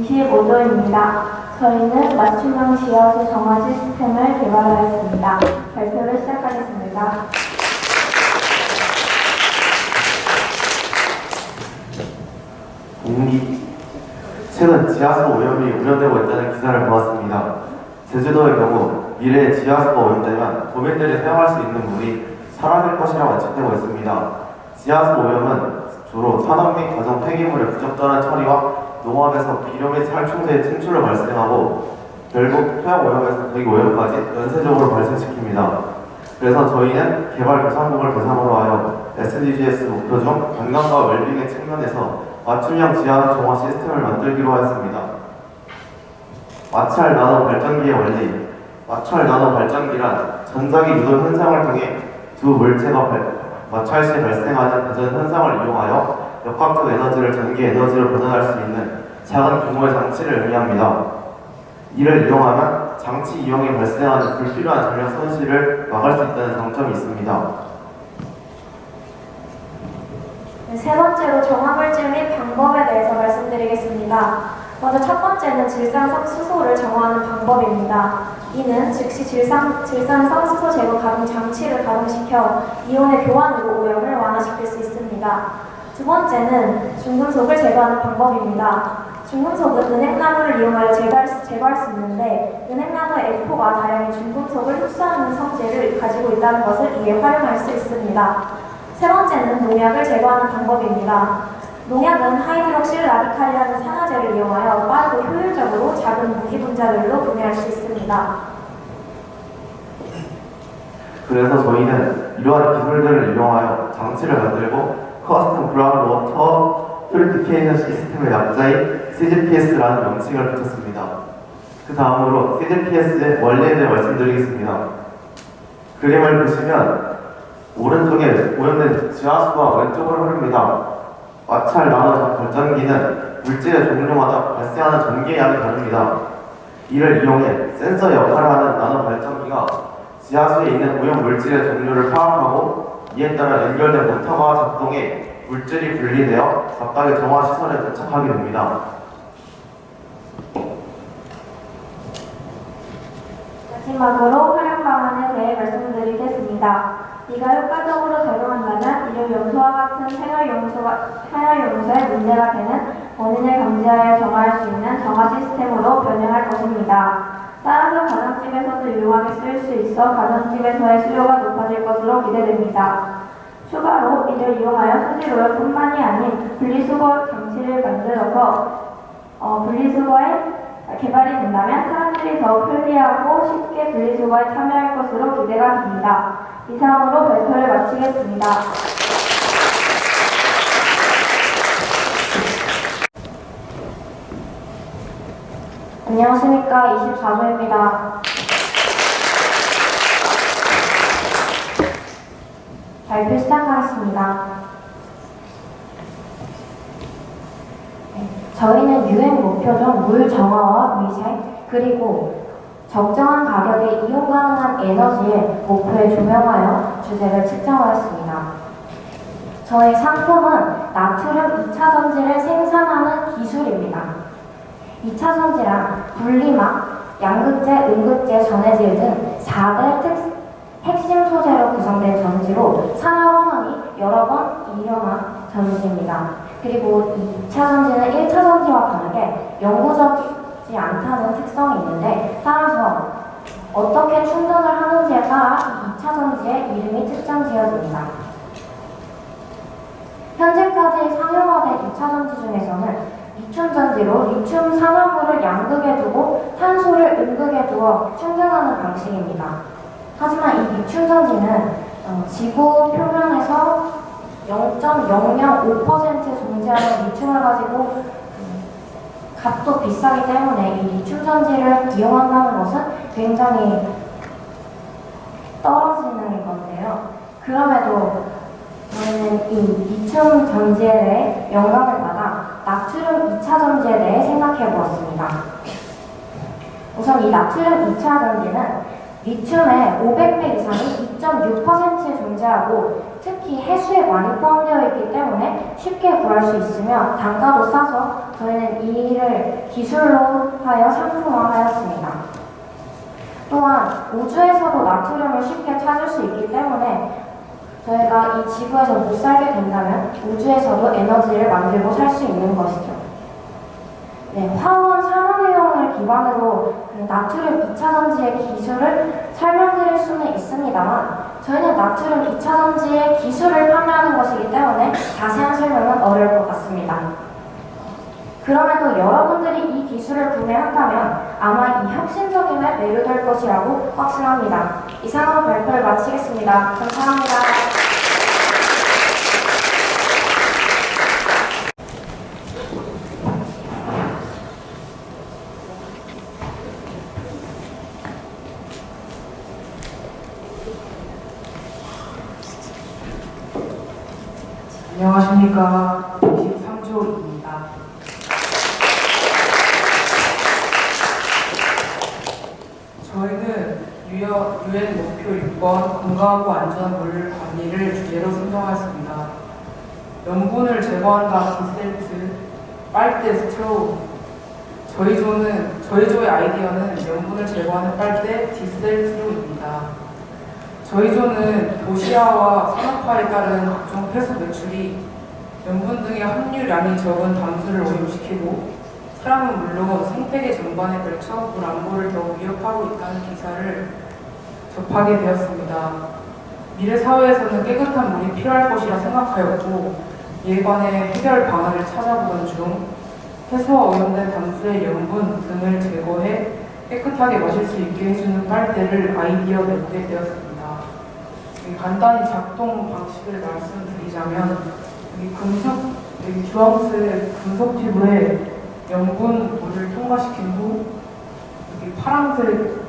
25도입니다. 저희는 맞춤형 지하수 정화 시스템을 개발하였습니다. 발표를 시작하겠습니다. 공기. 최근 지하수 오염이 우려되고 있다는 기사를 보았습니다. 제주도의 경우 미래에 지하수가 오염되면 도민들이 사용할 수 있는 물이 사라질 것이라고 예측되고 있습니다. 지하수 오염은 주로 산업 및 가정 폐기물의 부적절한 처리와 농업에서 비료 및 살충제의 침출로 발생하고 결국 토양 오염에서 대기 오염까지 연쇄적으로 발생시킵니다. 그래서 저희는 개발도상국을 대상으로 하여 SDGs 목표 중 건강과 웰빙의 측면에서 맞춤형 지하수 정화 시스템을 만들기로 하였습니다. 마찰 나노 발전기의 원리. 마찰 나노 발전기란 전자기 유도 현상을 통해 두 물체가 마찰 시 발생하는 대전 현상을 이용하여 역학적 에너지를 전기 에너지로 변환할 수 있는 작은 규모의 장치를 의미합니다. 이를 이용하면 장치 이용에 발생하는 불필요한 전력 손실을 막을 수 있다는 장점이 있습니다. 세 번째로 정화물질 및 방법에 대해서 말씀드리겠습니다. 먼저 첫 번째는 질산성 수소를 정화하는 방법입니다. 이는 즉시 질산성 수소 제거 가동 장치를 가동시켜 이온의 교환으로 오염을 완화시킬 수 있습니다. 두 번째는 중금속을 제거하는 방법입니다. 중금속은 은행나무를 이용하여 제거할 수 있는데 은행나무의 에포가 다량의 중금속을 흡수하는 성질을 가지고 있다는 것을 이에 활용할 수 있습니다. 세 번째는 농약을 제거하는 방법입니다. 농약은 하이드록실 라디칼이라는 산화제를 이용하여 빠르고 효율적으로 작은 무기 분자들로 분해할 수 있습니다. 그래서 저희는 이러한 기술들을 이용하여 장치를 만들고 커스텀 그라운드 워터 퓨리피케이션 시스템의 약자인 CGPS라는 명칭을 붙였습니다. 그 다음으로 CGPS의 원리에 대해 말씀드리겠습니다. 그림을 보시면 오른쪽에 오염된 지하수가 왼쪽으로 흐릅니다. 마찰 나노 발전기는 물질의 종류마다 발생하는 전기의 양이 다릅니다. 이를 이용해 센서 역할을 하는 나노 발전기가 지하수에 있는 오염 물질의 종류를 파악하고 이에 따라 연결된 모터가 작동해 물질이 분리되어 각각의 정화 시설에 도착하게 됩니다. 마지막으로 활용 방안에 대해 말씀드리겠습니다. 이가 효과적으로 작용한다면 이를 염소와 같은 생활용소에 문제가 되는 원인을 감지하여 정화할 수 있는 정화 시스템으로 변형할 것입니다. 따라서 가정집에서도 유용하게 쓸 수 있어 가정집에서의 수요가 높아질 것으로 기대됩니다. 추가로 이를 이용하여 수질 오염뿐만이 아닌 분리수거 장치를 만들어서 분리수거에 개발이 된다면 사람들이 더 편리하고 쉽게 분리수거에 참여할 것으로 기대가 됩니다. 이상으로 발표를 마치겠습니다. 안녕하십니까. 24조입니다. 발표 시작하겠습니다. 저희는 유엔 목표 중 물 정화와 위생, 그리고 적정한 가격에 이용 가능한 에너지의 목표에 조명하여 주제를 측정하였습니다. 저희 상품은 나트륨 2차 전지를 생산하는 기술입니다. 2차 전지란 분리막, 양극재, 음극재, 전해질 등 4대 핵심 소재로 구성된 전지로 산화환원이 여러 번 일어난 전지입니다. 그리고 2차 전지는 1차 전지와 다르게 영구적이지 않다는 특성이 있는데 따라서 어떻게 충전을 하는지에 따라 2차 전지의 이름이 특정 지어집니다. 현재까지 상용화된 2차 전지 중에서는 리튬 전지로 리튬 산화물을 양극에 두고 탄소를 음극에 두어 충전하는 방식입니다. 하지만 이 리튬 전지는 지구 표면에서 0.005% 존재하는 리튬을 가지고 값도 비싸기 때문에 이 리튬 전지를 이용한다는 것은 굉장히 떨어지는 건데요. 그럼에도 저희는 이 리튬 전지에 대해 영감을 받아 나트륨 2차 전지에 대해 생각해 보았습니다. 우선 이 나트륨 2차 전지는 리튬의 500배 이상이 2.6% 존재하고 특히 해수에 많이 포함되어 있기 때문에 쉽게 구할 수 있으며 단가도 싸서 저희는 이를 기술로 하여 상품화하였습니다. 또한 우주에서도 나트륨을 쉽게 찾을 수 있기 때문에 저희가 이 지구에서 못 살게 된다면 우주에서도 에너지를 만들고 살 수 있는 것이죠. 네, 화원 산업이용을 기반으로 나트륨 2차전지의 기술을 설명드릴 수는 있습니다만 저희는 나트륨 2차전지의 기술을 판매하는 것이기 때문에 자세한 설명은 어려울 것 같습니다. 그럼에도 여러분들이 이 기술을 구매한다면 아마 이 혁신적임에 매료될 것이라고 확신합니다. 이상으로 발표를 마치겠습니다. 감사합니다. 안녕하십니까. 23조입니다. 저희는 UN 목표 6번 건강하고 안전한 물 관리를 주제로 선정하였습니다. 염분을 제거한다 디셀트, 빨대 스트로우. 저희 조의 아이디어는 염분을 제거하는 빨대 디셀트로입니다. 저희 조는 도시화와 산업화에 따른 각종 폐수 배출이 염분 등의 함유량이 적은 담수를 오염시키고 사람은 물론 생태계 전반에 걸쳐 물 안보를 더욱 위협하고 있다는 기사를 접하게 되었습니다. 미래 사회에서는 깨끗한 물이 필요할 것이라 생각하였고 이에 관해 해결 방안을 찾아보던 중 폐수와 오염된 담수의 염분 등을 제거해 깨끗하게 마실 수 있게 해주는 빨대를 아이디어 내보게 되었습니다. 간단히 작동 방식을 말씀드리자면 여기 주황색 금속 튜브에 염분 물을 통과시킨 후 여기 파란색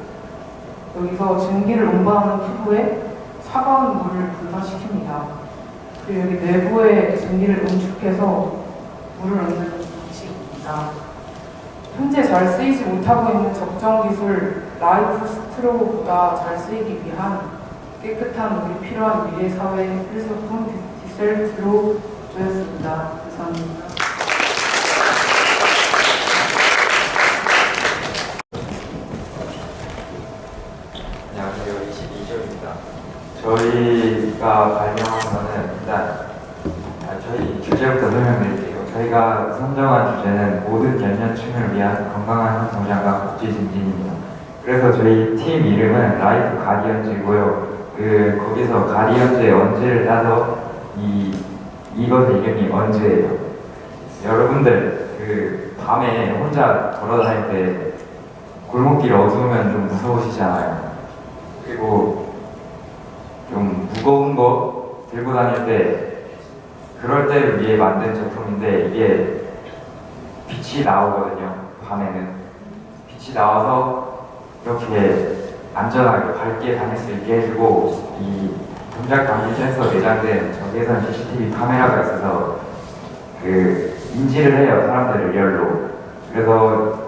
여기서 증기를 운반하는 튜브에 차가운 물을 분사시킵니다. 그리고 여기 내부에 증기를 응축해서 물을 얻는 방식입니다. 현재 잘 쓰이지 못하고 있는 적정 기술 라이프 스트로보다 잘 쓰이기 위한 깨끗한 물이 필요한 미래 사회의 필수품 디셀트로 조였습니다. 감사합니다. 안녕하세요. 22조입니다. 저희가 발명한 거는 일단 저희 주제부터 설명드릴게요. 저희가 선정한 주제는 모든 연령층을 위한 건강한 성장과 복지 증진입니다. 그래서 저희 팀 이름은 라이프 가디언즈고요. 거기서 가디언즈의 언즈를 따서 이것의 이름이 언즈예요. 여러분들 밤에 혼자 걸어다닐 때 골목길 어두우면 좀 무서우시잖아요. 그리고 좀 무거운 거 들고 다닐 때 그럴 때를 위해 만든 제품인데 이게 빛이 나오거든요. 밤에는 빛이 나와서 이렇게 안전하게 밝게 다닐 수 있게 해주고 이 동작 감지 센서 내장된 적외선 CCTV 카메라가 있어서 인지를 해요. 사람들을 리얼로. 그래서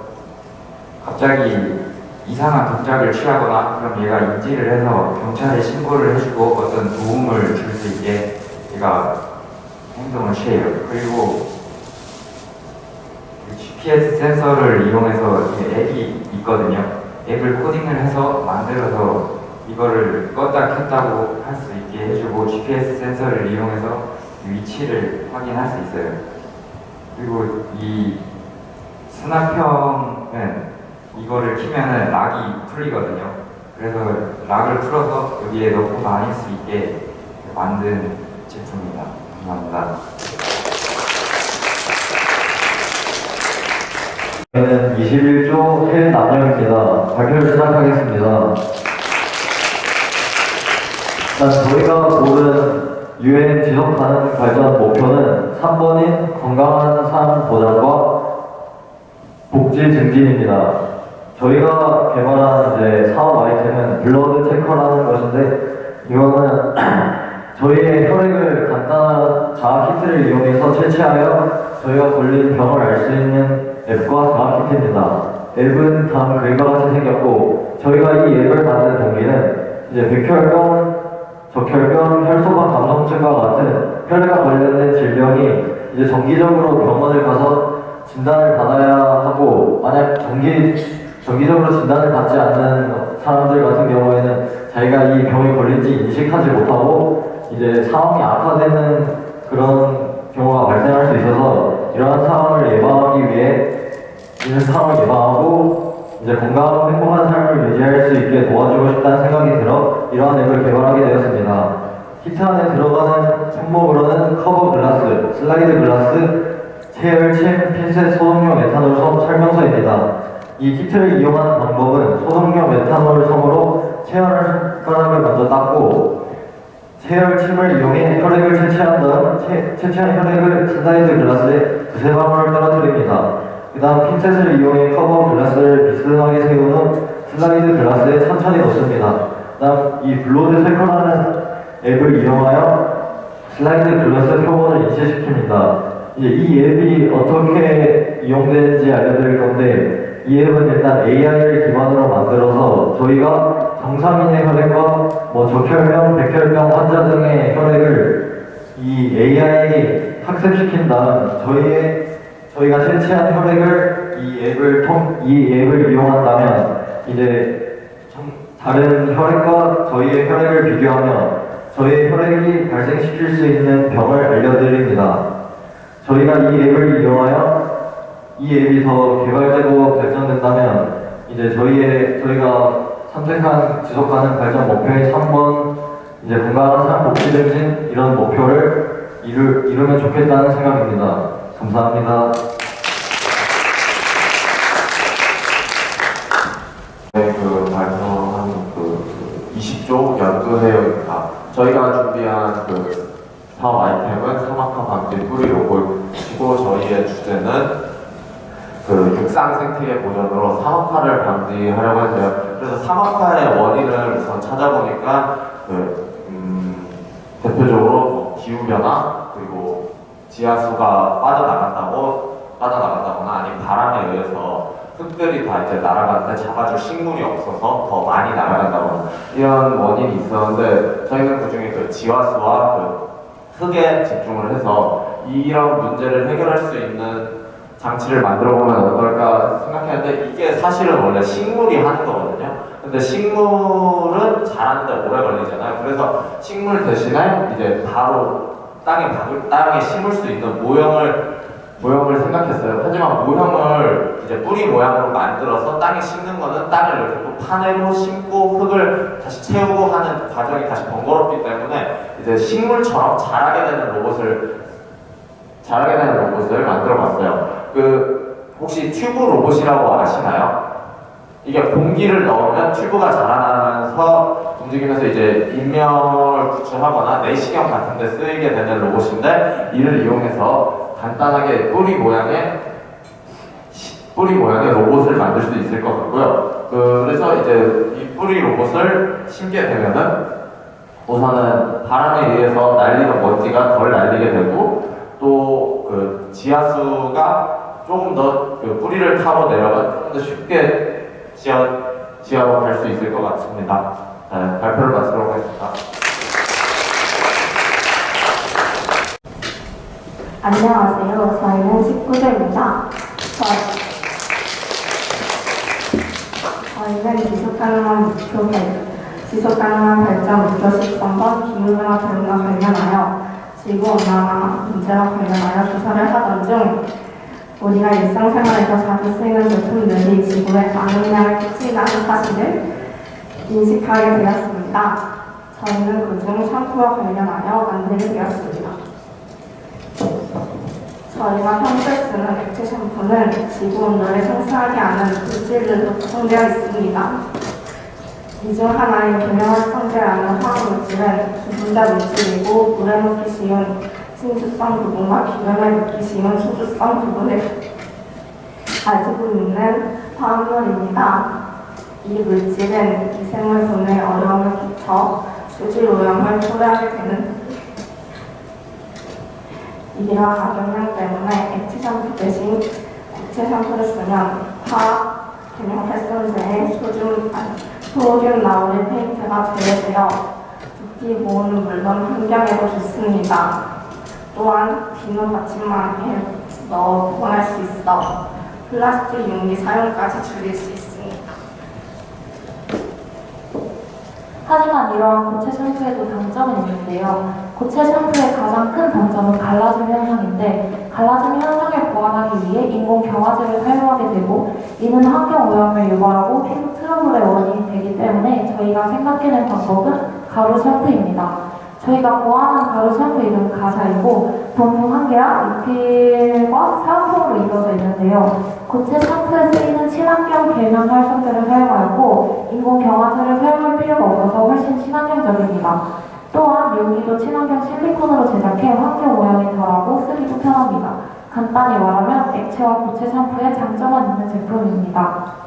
갑자기 이상한 동작을 취하거나 그럼 얘가 인지를 해서 경찰에 신고를 해주고 어떤 도움을 줄 수 있게 얘가 행동을 취해요. 그리고 GPS 센서를 이용해서 앱이 있거든요. 앱을 코딩을 해서 만들어서 이거를 껐다 켰다고 할 수 있게 해주고 GPS 센서를 이용해서 위치를 확인할 수 있어요. 그리고 이 수납형은 이거를 키면은 락이 풀리거든요. 그래서 락을 풀어서 여기에 넣고 다닐 수 있게 만든 제품입니다. 감사합니다. 저희는 21조 해남녀입니다. 발표를 시작하겠습니다. 저희가 고른 UN 지속 가능 발전 목표는 3번인 건강한 삶 보장과 복지 증진입니다. 저희가 개발한 사업 아이템은 블러드 체커라는 것인데 이거는 저희의 혈액을 간단한 자아 키트를 이용해서 채취하여 저희가 걸린 병을 알 수 있는 앱과 자아 키트입니다. 앱은 다음 글과 같이 생겼고 저희가 이 앱을 만든 동기는 백혈병 적혈병, 혈소관 감염증과 같은 혈액과 관련된 질병이 이제 정기적으로 병원을 가서 진단을 받아야 하고, 만약 정기적으로 진단을 받지 않는 사람들 같은 경우에는 자기가 이 병에 걸린지 인식하지 못하고 이제 상황이 악화되는 그런 경우가 발생할 수 있어서, 이러한 상황을 예방하기 위해 이런 상황을 예방하고 이제 건강하고 행복한 삶을 유지할 수 있게 도와주고 싶다는 생각이 들어 이러한 앱을 개발하게 되었습니다. 키트 안에 들어가는 품목으로는 커버 글라스, 슬라이드 글라스, 체열, 침, 핀셋, 소독용 에탄올 솜 설명서입니다. 이 키트를 이용하는 방법은 소독용 메탄올 솜으로 체열 손가락을 먼저 닦고 체열 침을 이용해 혈액을 채취한 다음 채취한 혈액을 슬라이드 글라스에 두세 방울을 떨어뜨립니다. 그 다음 핀셋을 이용해 커버 글라스를 비스듬하게 세운 후 슬라이드 글라스에 천천히 넣습니다. 그 다음 이 블로드 체커라는 앱을 이용하여 슬라이드 글라스 표본을 인쇄시킵니다. 이제 이 앱이 어떻게 이용되는지 알려드릴 건데, 이 앱은 일단 AI를 기반으로 만들어서 저희가 정상인의 혈액과 적혈병, 백혈병 환자 등의 혈액을 이 AI 학습시킨 다음 저희가 채취한 혈액을 이 앱을 이용한다면 이제 다른 혈액과 저희의 혈액을 비교하며 저희의 혈액이 발생시킬 수 있는 병을 알려드립니다. 저희가 이 앱을 이용하여 이 앱이 더 개발되고 발전된다면 이제 저희가 선택한 지속가능 발전 목표의 3번 이제 건강한 삶 복지 증진 이런 목표를 이루면 좋겠다는 생각입니다. 감사합니다. 네, 발표한 20조 연두회의입니다. 저희가 준비한 사업 아이템은 사막화 방지 뿌리 로봇이고, 저희의 주제는 육상 생태계 보전으로 사막화를 방지하려고 하는데요. 그래서 사막화의 원인을 우선 찾아보니까 대표적으로 기후 변화, 그리고 지하수가 빠져나간다거나 아니면 바람에 의해서 흙들이 다 이제 날아가는데 잡아줄 식물이 없어서 더 많이 날아간다거나 이런 원인이 있었는데, 저희는 그중에 지하수와 흙에 집중을 해서 이런 문제를 해결할 수 있는 장치를 만들어 보면 어떨까 생각했는데, 이게 사실은 원래 식물이 하는 거거든요. 근데 식물은 자라는데 오래 걸리잖아요. 그래서 식물 대신에 이제 바로 땅에 심을 수 있는 모형을 생각했어요. 하지만 모형을 이제 뿌리 모양으로 만들어서 땅에 심는 거는 땅을 이렇게 또 파내고 심고 흙을 다시 채우고 하는 과정이 다시 번거롭기 때문에 이제 식물처럼 자라게 되는 로봇을 만들어 봤어요. 혹시 튜브 로봇이라고 아시나요? 이게 공기를 넣으면 튜브가 자라나면서 움직이면서 이제 인명을 구출하거나 내시경 같은 데 쓰이게 되는 로봇인데, 이를 이용해서 간단하게 뿌리 모양의 로봇을 만들 수 있을 것 같고요. 그래서 이제 이 뿌리 로봇을 심게 되면은 우선은 바람에 의해서 날리는 먼지가 덜 날리게 되고, 또 지하수가 조금 더 뿌리를 타고 내려가 조금 더 쉽게 지하로 갈 수 있을 것 같습니다. 네, 발표를 마치도록 하겠습니다. 안녕하세요. 저희는 19세입니다. 저희는 지속 가능한 발전 목표 13번 기후변화 대응과 관련하여 지구온난화 문제와 관련하여 조사를 하던 중 우리가 일상생활에서 자주 쓰이는 제품들이 지구에 많은 영향을 끼친다는 사실을 인식하게 되었습니다. 저희는 그중 샴푸와 관련하여 만들게 되었습니다. 저희가 평소에 쓰는 액체 샴푸는 지구 온도를 상승하지 않은 물질들로 구성되어 있습니다. 이 중 하나인 계면활성제라는 화학 물질은 기분자 물질이고, 물에 묻기 쉬운 친수성 부분과 기름에 묻기 쉬운 소주성 부분을 가지고 있는 화합물입니다. 이 물질은 미생물 손에 어려움을 끼쳐 수질 오염을 초래하게 되는 이와 가격량 때문에 액체 샴푸 대신 고체 샴푸를 쓰면 화학 계면활성제의 소듐 나오릴 페인트가 제외되어 이 모으는 물건 환경에도 좋습니다. 또한 비누 받침망에 넣어 보관할 수 있어 플라스틱 용기 사용까지 줄일 수 있습니다. 하지만 이러한 고체 샴푸에도 단점은 있는데요. 고체 샴푸의 가장 큰 단점은 갈라짐 현상인데, 갈라짐 현상을 보완하기 위해 인공 경화제를 사용하게 되고, 이는 환경 오염을 유발하고 피부 트러블의 원인이 되기 때문에 저희가 생각해낸 방법은 가루 샴푸입니다. 저희가 고안한 가루 샴푸 이름은 가샤이고, 본품 한 개와 리필과 사은품으로 이루어져 있는데요. 고체 샴푸에 쓰이는 친환경 계면 활성제를 사용하였고, 인공 경화제를 사용할 필요가 없어서 훨씬 친환경적입니다. 또한 용기도 친환경 실리콘으로 제작해 환경 오염이 덜하고 쓰기도 편합니다. 간단히 말하면 액체와 고체 샴푸의 장점만 있는 제품입니다.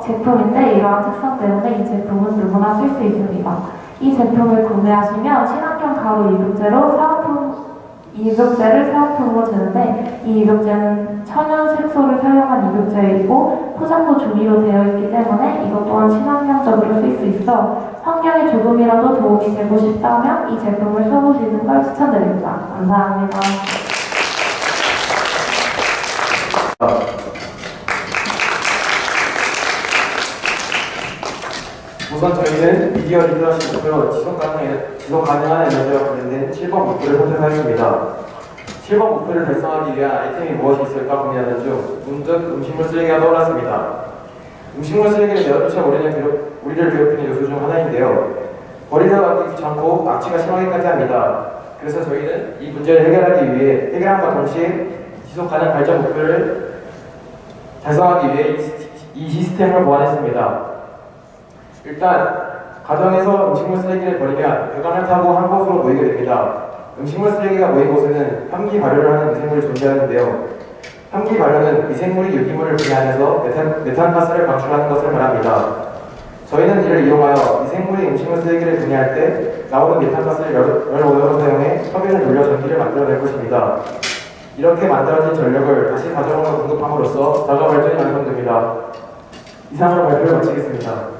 제품인데 이러한 특성 때문에 이 제품은 누구나 쓸 수 있습니다. 이 제품을 구매하시면 친환경 가루 입욕제를 사은품으로 주는데, 이 입욕제는 천연 색소를 사용한 입욕제이고 포장도 종이로 되어 있기 때문에 이것 또한 친환경적으로 쓸 수 있어 환경에 조금이라도 도움이 되고 싶다면 이 제품을 써보시는 걸 추천드립니다. 감사합니다. 우선 저희는 미디어 리더십 목표로 지속 가능한 에너지와 관련된 7번 목표를 선택하였습니다. 7번 목표를 달성하기 위한 아이템이 무엇이 있을까 고민하는 중 문득 음식물 쓰레기가 떠올랐습니다. 음식물 쓰레기는 여름철 우리를 괴롭히는 요소 중 하나인데요. 버리다 가기 귀찮고 악취가 심하기까지 합니다. 그래서 저희는 이 문제를 해결하기 위해 해결함과 동시에 지속 가능 발전 목표를 달성하기 위해 이 시스템을 보완했습니다. 일단 가정에서 음식물 쓰레기를 버리면 배관을 타고 한 곳으로 모이게 됩니다. 음식물 쓰레기가 모인 곳에는 환기 발효를 하는 미생물이 존재하는데요. 환기 발효는 미생물이 유기물을 분해하면서 메탄가스를 방출하는 것을 말합니다. 저희는 이를 이용하여 미생물이 음식물 쓰레기를 분해할 때 나오는 메탄가스를 열 오염으로 사용해 터빈을 돌려 전기를 만들어낼 것입니다. 이렇게 만들어진 전력을 다시 가정으로 공급함으로써 자가 발전이 완성됩니다. 이상으로 발표를 마치겠습니다.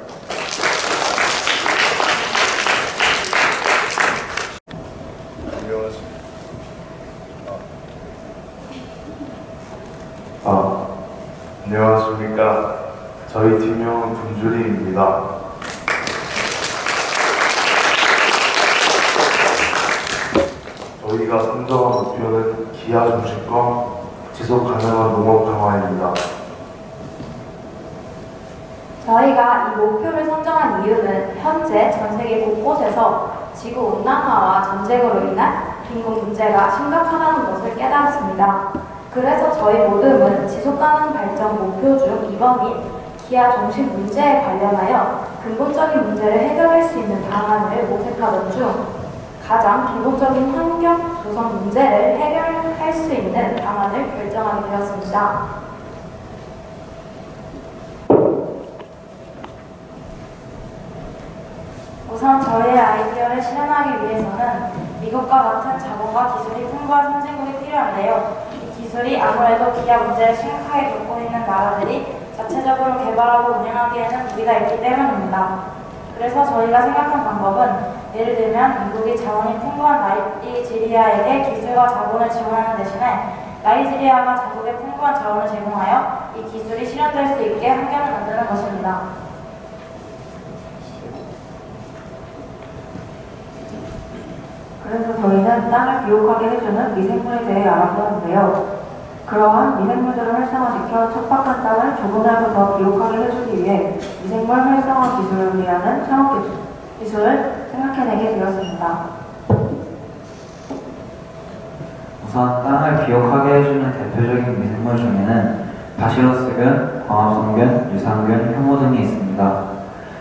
안녕하십니까. 저희 팀명은 분주리입니다. 저희가 선정한 목표는 기아 중심과 지속 가능한 농업 강화입니다. 저희가 이 목표를 선정한 이유는 현재 전 세계 곳곳에서 지구 온난화와 전쟁으로 인한 빈곤 문제가 심각하다는 것을 깨달았습니다. 그래서 저희 모둠은 지속가능 발전 목표 중 2번인 기아 종식 문제에 관련하여 근본적인 문제를 해결할 수 있는 방안을 모색하던 중 가장 기본적인 환경 조성 문제를 해결할 수 있는 방안을 결정하게 되었습니다. 우선 저희의 아이디어를 실현하기 위해서는 미국과 같은 자본과 기술이 풍부한 선진국이 필요한데요. 이 기술이 아무래도 기아 문제를 심각하게 겪고 있는 나라들이 자체적으로 개발하고 운영하기에는 무리가 있기 때문입니다. 그래서 저희가 생각한 방법은 예를 들면 미국이 자원이 풍부한 나이지리아에게 기술과 자본을 지원하는 대신에 나이지리아가 자국에 풍부한 자원을 제공하여 이 기술이 실현될 수 있게 환경을 만드는 것입니다. 그래서 저희는 땅을 비옥하게 해주는 미생물에 대해 알아보았는데요. 그러한 미생물들을 활성화시켜 척박한 땅을 조금이라도 더 비옥하게 해주기 위해 미생물 활성화 기술이라는 창업 기술을 생각해내게 되었습니다. 우선 땅을 비옥하게 해주는 대표적인 미생물 중에는 바시러스균, 광합성균, 유산균, 효모 등이 있습니다.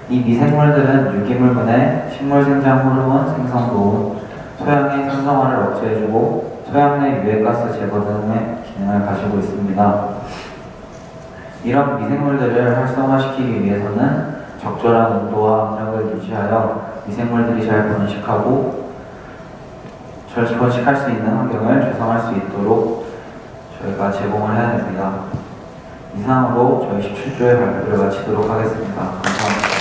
이 미생물들은 유기물분해, 식물 생장 호르몬 생성 도움, 토양의 산성화를 억제해주고 토양 내 유해가스 제거 등의 기능을 가지고 있습니다. 이런 미생물들을 활성화시키기 위해서는 적절한 온도와 압력을 유지하여 미생물들이 잘 번식하고 번식할 수 있는 환경을 조성할 수 있도록 저희가 제공을 해야 됩니다. 이상으로 저희 17조의 발표를 마치도록 하겠습니다. 감사합니다.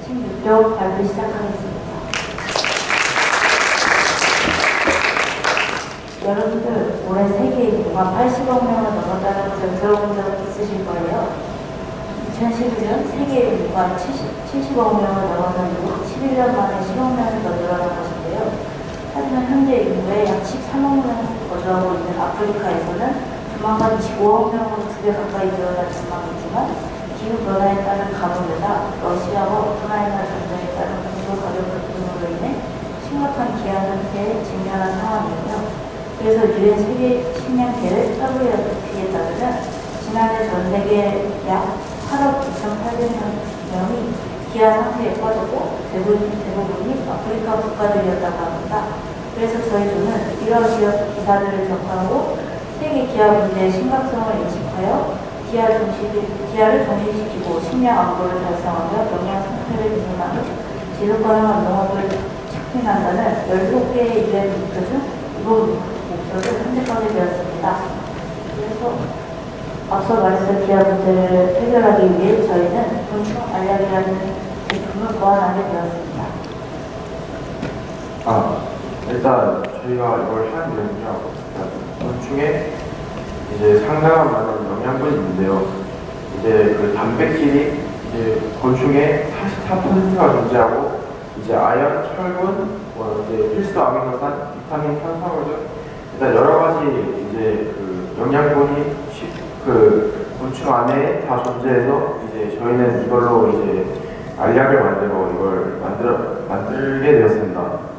16조 발표 시작하겠습니다. 여러분들 올해 세계 인구가 80억 명을 넘었다는 것을 들어본 적 있으실 거예요. 2011년 세계 인구가 70억 명을 넘어선 이후 11년 만에 10억 명이 더 늘어난 것인데요. 하지만 현재 인구의 약 13억 명이 거주하고 있는 아프리카에서는 조만간 25억 명으로 2배 가까이 늘어날 전망이지만 기후변화에 따른 가뭄이나 러시아와 우크라이나 전쟁에 따른 국소 가격 급등으로 인해 심각한 기한 상태에 직면한 상황이며 그래서 유엔 세계 식량계획 WFP에 따르면 지난해 전 세계 약 8억 2,800명이 기한 상태에 빠졌고 대부분이 아프리카 국가들이었다고 합니다. 그래서 저희 조는 이러한 기사들을 접하고 세계 기아 문제의 심각성을 인식하여 기아를 정신시키고 식량 안보를 달성하며 영양 상태를 개선하는 지속가능한 농업을 촉진한다는 17개의 유엔 목표 중 이번 목표를 선택하게 되었습니다. 그래서 앞서 말했던 기아 문제를 해결하기 위해 저희는 곤충 알약이라는 제품을 고안하게 되었습니다. 일단 저희가 이걸 한 이유는요. 곤충에 이제 상당한 많은 영양분이 있는데요. 이제 그 단백질이 이제 곤충의 44%가 존재하고 이제 아연, 철분, 이제 필수 아미노산, 비타민, 탄수화물 등 일단 여러 가지 이제 그 영양분이 그 곤충 안에 다 존재해서 이제 저희는 이걸로 이제 알약을 만들고 이걸 만들게 되었습니다.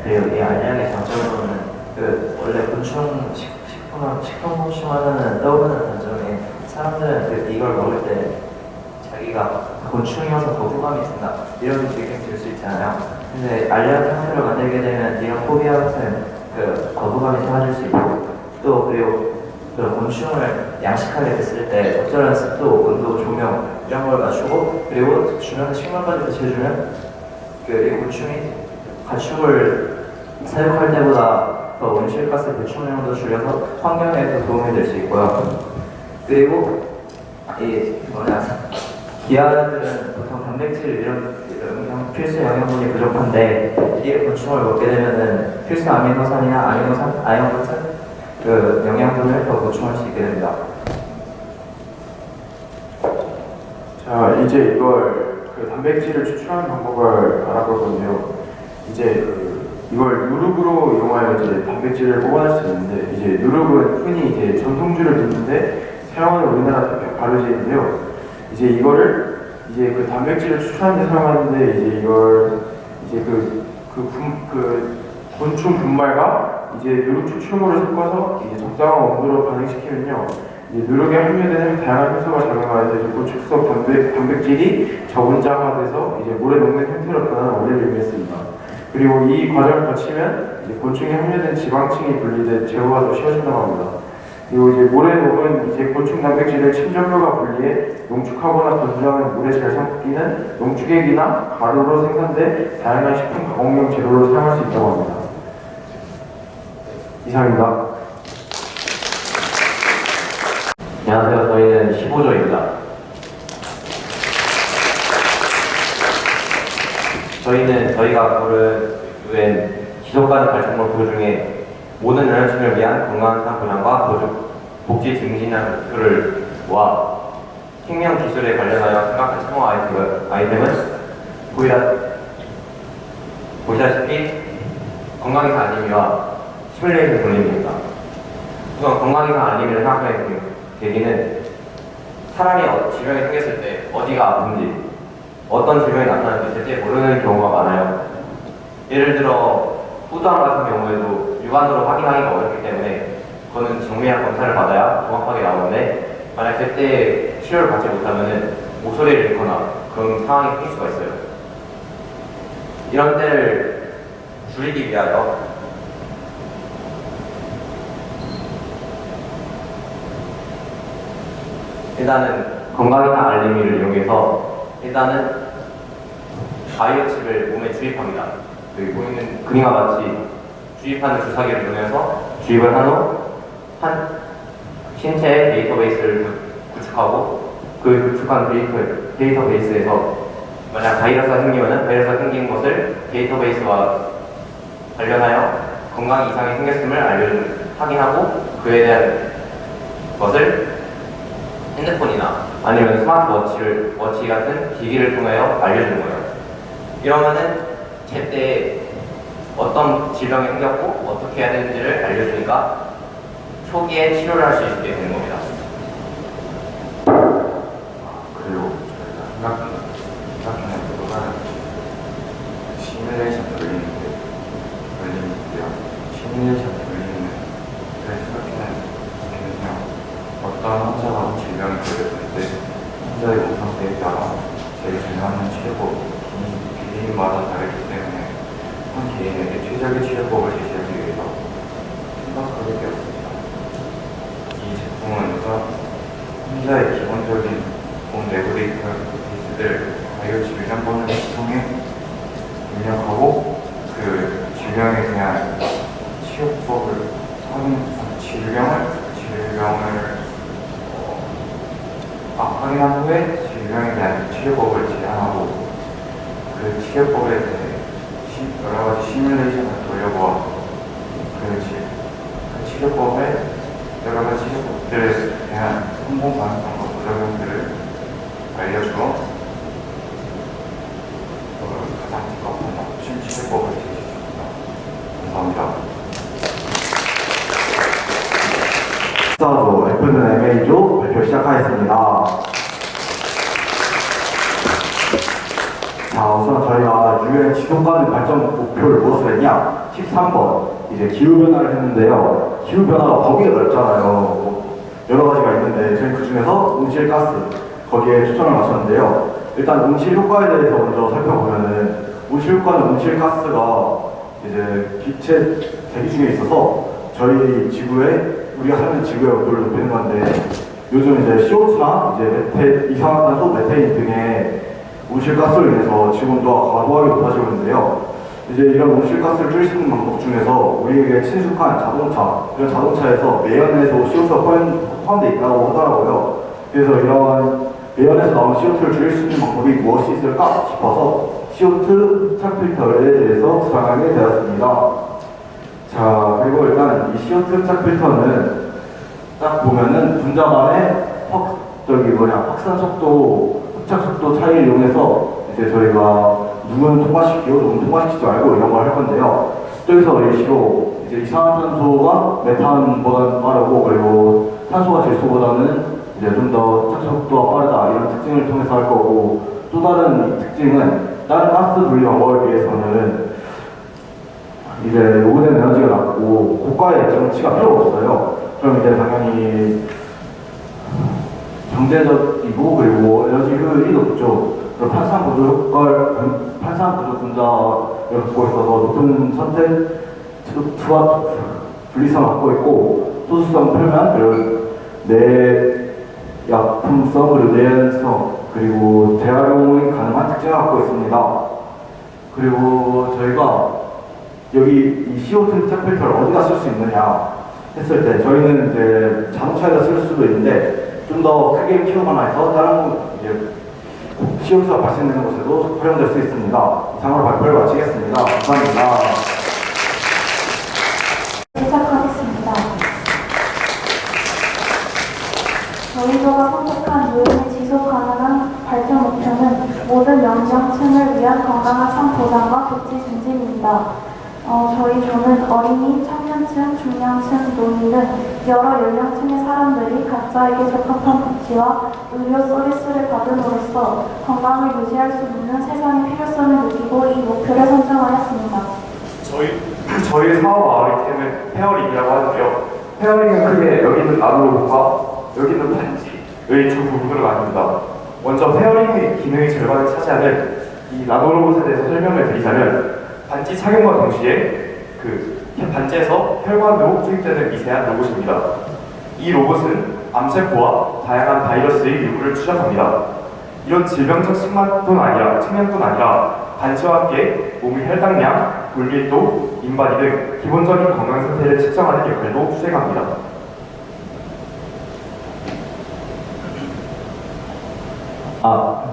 그리고 이 알약의 장점으로는 그 원래 식품 곤충 하면은 떠오르는 단점이 사람들은 이걸 먹을 때 자기가 곤충이어서 거부감이 든다 이런 느낌이 들 수 있잖아요. 근데 알약 향수를 만들게 되면 이런 포비아 같은 그 거부감이 사라질 수 있고 또 그리고 그 곤충을 양식하게 됐을 때 적절한 습도, 온도, 조명 이런 걸 맞추고 그리고 주변에 식물까지 배치해주면 이 곤충이 가축을 사육할 때보다 더 온실가스 배출량도 줄여서 환경에 더 도움이 될 수 있고요. 그리고 기아들은 보통 단백질 이런 필수 영양분이 부족한데 이 곤충을 먹게 되면은 필수 아미노산이나 아미노산, 아연 같은 그 영양분을 더 보충할 수 있게 됩니다. 자, 이제 이걸 그 단백질을 추출하는 방법을 알아볼 건데요. 이제 이걸 누룩으로 이용하여 이제 단백질을 뽑아낼 수 있는데 이제 누룩은 흔히 이제 전통주를 붓는데 사용하는 우리나라 대표 발효제인데요. 이제 이거를 이제 그 단백질을 추출하는 데 사용하는데 이제 이걸 이제 그 곤충 분말과 이제 누룩 추출물을 섞어서 이제 적당한 온도로 반응시키면요. 이제 누룩에 함유되는 다양한 효소가 작용하여서 이제 곤충성 단백질이 저분자화돼서 이제 물에 녹는 형태로 변하는 원리를 의미했습니다. 그리고 이 과정을 거치면 이제 곤충에 함유된 지방층이 분리돼 제어가 더 쉬워진다고 합니다. 그리고 이제 물에 녹은 이제 곤충 단백질을 침전물과 분리해 농축하거나 건조하면 물에 잘 섞이는 농축액이나 가루로 생산돼 다양한 식품 가공용 재료로 사용할 수 있다고 합니다. 이상입니다. 안녕하세요. 저희는 15조입니다. 저희가 고른 유엔 지속가능 발전 목표 중에 모든 연령층을 위한 건강한 삶 보장과 복지 증진하는 목표를 모아 생명 기술에 관련하여 생각한 청어 아이템은 보시다시피 건강이상 알림이와 시뮬레이션 돌림입니다. 우선 건강이상 알림이를 생각하는 계기는 사람이 질병이 생겼을 때 어디가 아픈지 어떤 질병이 나타나는지 제때 모르는 경우가 많아요. 예를 들어 후두암 같은 경우에도 육안으로 확인하기가 어렵기 때문에 그거는 정밀한 검사를 받아야 정확하게 나오는데 만약 제때 치료를 받지 못하면 목소리를 잃거나 그런 상황이 생길 수가 있어요. 이런 때를 줄이기 위하여 일단은 건강이상 알림이를 이용해서 일단은 바이오칩을 몸에 주입합니다. 여기 보이는 그림과 같이 주입하는 주사기를 이용해서 주입을 한 후 한 신체 데이터베이스를 구축하고 그 구축한 데이터베이스에서 만약 바이러스가 생기면 바이러스가 생긴 것을 데이터베이스와 관련하여 건강 이상이 생겼음을 확인하고 그에 대한 것을 핸드폰이나 아니면 스마트워치 같은 기기를 통하여 알려주는 거예요. 이러면은 제때 어떤 질병이 생겼고 어떻게 해야 되는지를 알려주니까 초기에 치료를 할 수 있게 되는 겁니다. 그리고 저희가 생각하는 것보다는 시뮬레이션 돌리는데요. 시뮬레이션 돌리는 데 생각하는 게는요. 어떤 환자가 질병이 걸렸을 때 환자의 몸 상태에 따라 제일 잘 맞는 치료법 개인마다 다르기 때문에 한 개인에게 최적의 치료법을 제시하기 위해서 생각하게 되었습니다. 이 제품은 우선 환자의 기본적인 몸 내부 데이터베이스를 바이오 질병번호를 통해 입력하고 그 질병에 대한 치료법을 확인한 후에 질병에 대한 치료법을 제안하고 그 치료법에 대해 여러 가지 시뮬레이션을 돌려보아 그 치료법에 여러 가지 치료법들에 대한 성공 가능성과 부작용들을 알려주어 가장 적합한 맞춤 치료법을 제시했습니다. 감사합니다. 스타조 F&MA조 발표 시작하겠습니다. 자, 우선 저희가 UN 지속가능 발전 목표를 무엇을 했냐? 13번 이제 기후변화를 했는데요. 기후변화가 범위가 넓잖아요. 여러 가지가 있는데 저희 그 중에서 온실가스 거기에 초점을 맞췄는데요. 일단 온실 효과에 대해서 먼저 살펴보면은 온실 효과는 온실가스가 이제 빛의 대기 중에 있어서 저희 지구에 우리가 사는 지구의 온도를 높이는 건데 요즘 이제 CO2나 이제 이산화탄소, 메테인 등의 온실가스로 인해서 지구 온도가 과도하게 높아지고 있는데요. 이제 이런 온실가스를 줄일 수 있는 방법 중에서 우리에게 친숙한 자동차, 이런 자동차에서 매연에도 CO2가 포함되어 있다고 하더라고요. 그래서 이런 매연에서 나오는 CO2를 줄일 수 있는 방법이 무엇이 있을까 싶어서 CO2 흡착 필터에 대해서 구상하게 되었습니다. 자, 그리고 일단 이 CO2 흡착 필터는 딱 보면은 분자만의 확산 속도, 흡착 속도 차이를 이용해서 이제 저희가 누구는 통과시키고 누구는 통과시키지 말고 이런 걸 할 건데요. 저기서 예시로 이제 이산화탄소가 메탄보다는 빠르고 그리고 탄소가 질소보다는 이제 좀 더 흡착 속도가 빠르다 이런 특징을 통해서 할 거고 또 다른 특징은 다른 가스 분리 방법에 비해서는 이제 요구되는 에너지가 낮고 고가의 정치가 필요 없어요. 그럼 이제 당연히 경제적이고 그리고 에너지 효율이 높죠. 그리고 판산 구조 분자를 갖고 있어서 높은 선택 투와 분리성을 갖고 있고 소수성 표면 그리고 내약품성 그리고 내연성 그리고 재활용이 가능한 특징을 갖고 있습니다. 그리고 저희가 여기 이 CO2 흡착 필터를 어디다 쓸 수 있느냐 했을 때 저희는 이제 자동차에다 쓸 수도 있는데 좀 더 크게 키우거나 해서 다른 이제 CO2가 발생되는 곳에도 활용될 수 있습니다. 이상으로 발표를 마치겠습니다. 감사합니다. 시작하겠습니다. 저희 조가 선택한 유엔의 지속 가능한 발전 목표는 모든 연령층을 위한 건강한 삶 보장과 복지 증진입니다. 저희 조는 어린이, 청년층, 중년층, 노인 등 여러 연령층의 사람들이 각자에게 적합한 복지와 의료 서비스를 받음으로써 건강을 유지할 수 있는 세상의 필요성을 느끼고 이 목표를 선정하였습니다. 저희 사업 아이템은 페어링이라고 하는데요. 페어링은 크게 여기 있는 나노로봇과 여기 있는 반지의 두 부분으로 나뉩니다. 먼저 페어링의 기능의 절반을 차지하는 이 나노로봇에 대해서 설명을 드리자면 반지 착용과 동시에 그 반지에서 혈관으로 투입되는 미세한 로봇입니다. 이 로봇은 암세포와 다양한 바이러스의 일부를 추적합니다. 이런 질병적 측면뿐 아니라 반지와 함께 몸의 혈당량, 물밀도, 인바디 등 기본적인 건강 상태를 측정하는 역할도 수행합니다.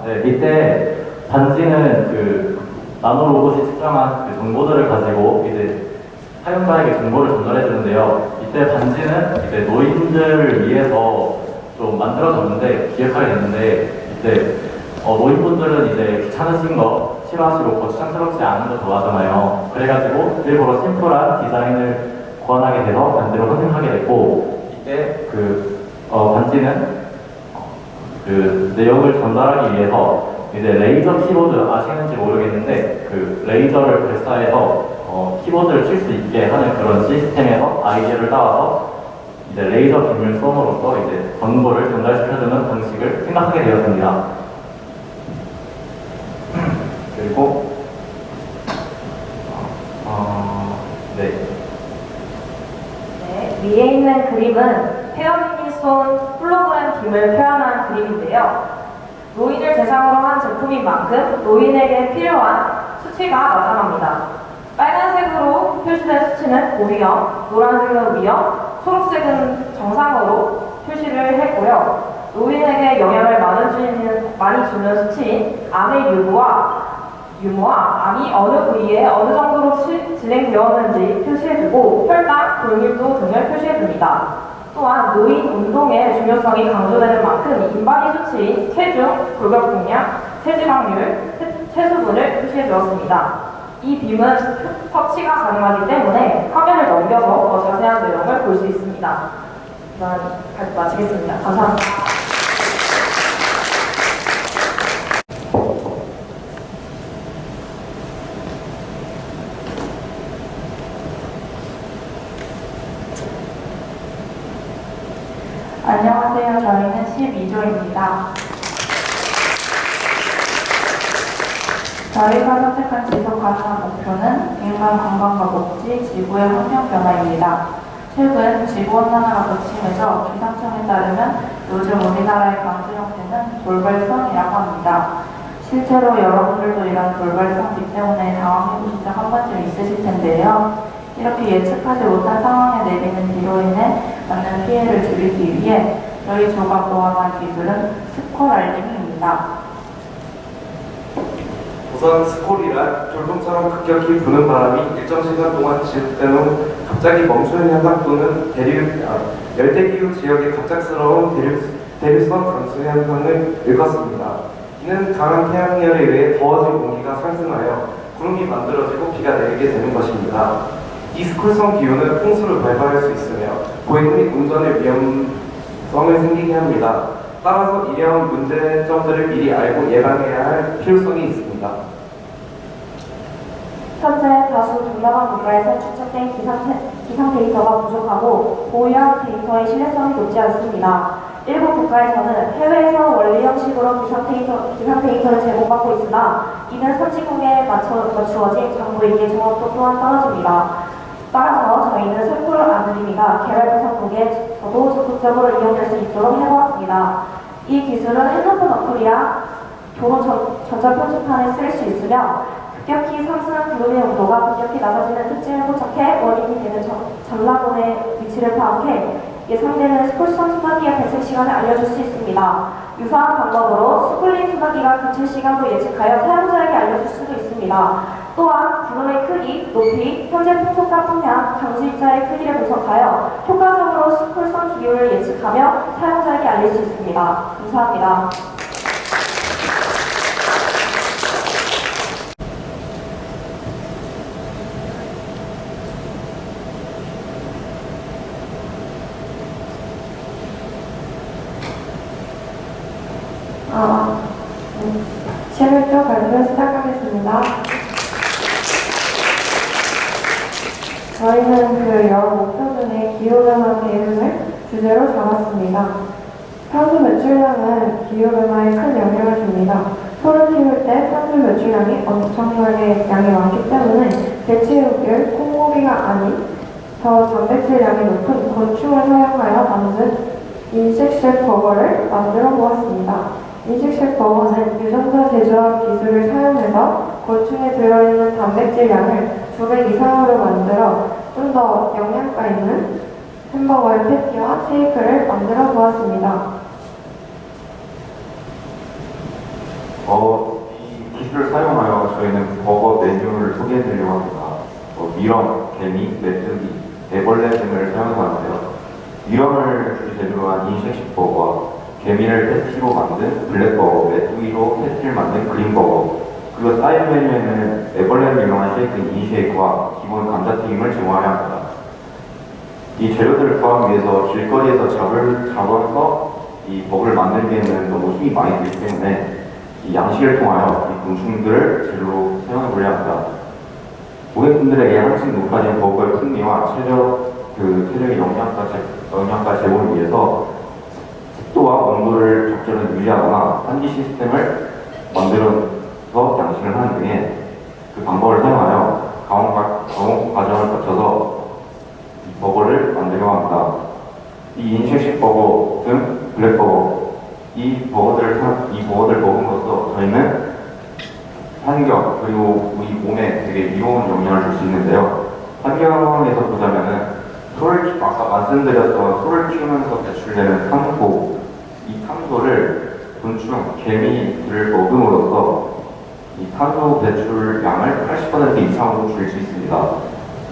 네, 이때 반지는 그 나노 로봇이 측정한 그 정보들을 가지고 이제 사용자에게 정보를 전달해 주는데요. 이때 반지는 이제 노인들을 위해서 좀 만들어졌는데 기획하게 됐는데 이때 노인분들은 이제 귀찮으신 거 싫어하시고 거추장스럽지 않은 거 좋아하잖아요. 그래가지고 일부러 심플한 디자인을 고안하게 돼서 반지로 선택하게 됐고 이때 반지는 그 내용을 전달하기 위해서 이제 레이저 키보드 아시는지 모르겠는데 그 레이저를 발사해서 키보드를 칠 수 있게 하는 그런 시스템에서 아이디어를 따와서 이제 레이저 기물 수험으로써 이제 정보를 전달시켜주는 방식을 생각하게 되었습니다. 그리고 네. 네, 위에 있는 그림은 페어링이 쏜 홀로그램 빔을 표현한 그림인데요. 노인을 대상으로 한 제품인 만큼 노인에게 필요한 수치가 나타납니다. 빨간색으로 표시된 수치는 고위험, 노란색은 위험, 초록색은 정상으로 표시를 했고요. 노인에게 영향을 많이 주는 수치인 암의 유무와 암이 어느 부위에 어느 정도로 진행되었는지 표시해주고 혈당, 골밀도 등을 표시해줍니다. 또한 노인 운동의 중요성이 강조되는 만큼 인바디 수치인 체중, 골격중량, 체지방률, 체수분을 표시해주었습니다. 이 빔은 터치가 가능하기 때문에 화면을 넘겨서 더 자세한 내용을 볼 수 있습니다. 이만 마치겠습니다. 감사합니다. 안녕하세요. 저희는 12조입니다. 저희가 선택한 지속 가능한 목표는 인간 건강과 복지, 지구의 환경 변화입니다. 최근 지구온난화가 극심해져 기상청에 따르면 요즘 우리나라의 강수 형태는 돌발성이라고 합니다. 실제로 여러분들도 이런 돌발성 때문에 당황해보신 적 한 번쯤 있으실 텐데요. 이렇게 예측하지 못한 상황에 내리는 비로 인해 받는 피해를 줄이기 위해 저희 조가 모함한 기술은 스콜알림입니다. 우선 스콜이란 돌풍처럼 급격히 부는 바람이 일정 시간 동안 지속된 후 갑자기 멈추는 현상 또는 열대기후 지역의 갑작스러운 대류성 강수 현상을 일컫습니다. 이는 강한 태양열에 의해 더워진 공기가 상승하여 구름이 만들어지고 비가 내리게 되는 것입니다. 이 스콜성 기후는 풍수를 발발할 수 있으며 보행 및 운전의 위험성을 생기게 합니다. 따라서 이러한 문제점들을 미리 알고 예방해야 할 필요성이 있습니다. 현재 다수 동남아 국가에서 추적된 기상 데이터가 부족하고 보유한 데이터의 신뢰성이 높지 않습니다. 일부 국가에서는 해외에서 원리 형식으로 기상 데이터를 제공받고 있으나 이는 선진국에 맞추어진 정보이기에 정확도 또한 떨어집니다. 따라서 저희는 스콜 알림이가 개발도상국에서도 적극적으로 이용될 수 있도록 해보았습니다. 이 기술은 핸드폰 어플이나 도로 전자표지판에 쓸 수 있으며 급격히 상승한 구름의 온도가 급격히 낮아지는 특징을 포착해 원인이 되는 전라본의 위치를 파악해 예상되는 스콜성 소나기의 발생 시간을 알려줄 수 있습니다. 유사한 방법으로 스콜링 소나기가 그칠 시간도 예측하여 사용자에게 알려줄 수도 있습니다. 또한 구름의 크기, 높이, 현재 풍속과 풍량, 강수입자의 크기를 분석하여 효과적으로 스콜성 기후를 예측하며 사용자에게 알릴 수 있습니다. 감사합니다. 실물표 발표 시작하겠습니다. 저희는 그 여러 목표 중에 기후변화 대응을 주제로 잡았습니다. 탄소 매출량은 기후변화에 큰 영향을 줍니다. 소를 키울 때 탄소 매출량이 엄청나게 양이 많기 때문에 대체육을 콩고기가 아닌 더 단백질량이 높은 곤충을 사용하여 만든 인식식 버거를 만들어 보았습니다. 인식식 버거는 유전자 제조학 기술을 사용해서 곤충에 들어있는 단백질 양을 2배 이상으로 만들어 좀 더 영양가 있는 햄버거의 패티와 쉐이크를 만들어 보았습니다. 미럼, 개미, 메뚜기, 애벌레 등을 사용해서 하는데요. 미럼을 주 재료로 한 인식식 버거와 개미를 패티로 만든 블랙버거, 메뚜기로 패티를 만든 그린버거, 그리고 사이드 메뉴에는 애벌레를 이용한 쉐이크 이니쉐이크와 기본 감자튀김을 제공하려 합니다. 이 재료들을 구하기 위해서 길거리에서 잡아서 이 버거를 만들기에는 너무 힘이 많이 들기 때문에 이 양식을 통하여 이 곤충들을 재료로 사용해 보려 합니다. 고객분들에게 한층 높아진 버거의 풍미와 체력의 영양가 제공을 위해서 습도와 온도를 적절히 유지하거나 환기 시스템을 만들어서 양식을 하는 등의 그 방법을 사용하여 가공 과정을 거쳐서 이 버거를 만들려고 합니다. 이 인식식 버거 등 블랙버거 이 버거들을 먹음으로써 저희는 환경 그리고 우리 몸에 되게 이로운 영향을 줄 수 있는데요. 환경에서 보자면은 아까 말씀드렸던 소를 키우면서 배출되는 탄소, 이 탄소를 곤충, 개미들을 먹음으로써 이 탄소 배출량을 80% 이상으로 줄일 수 있습니다.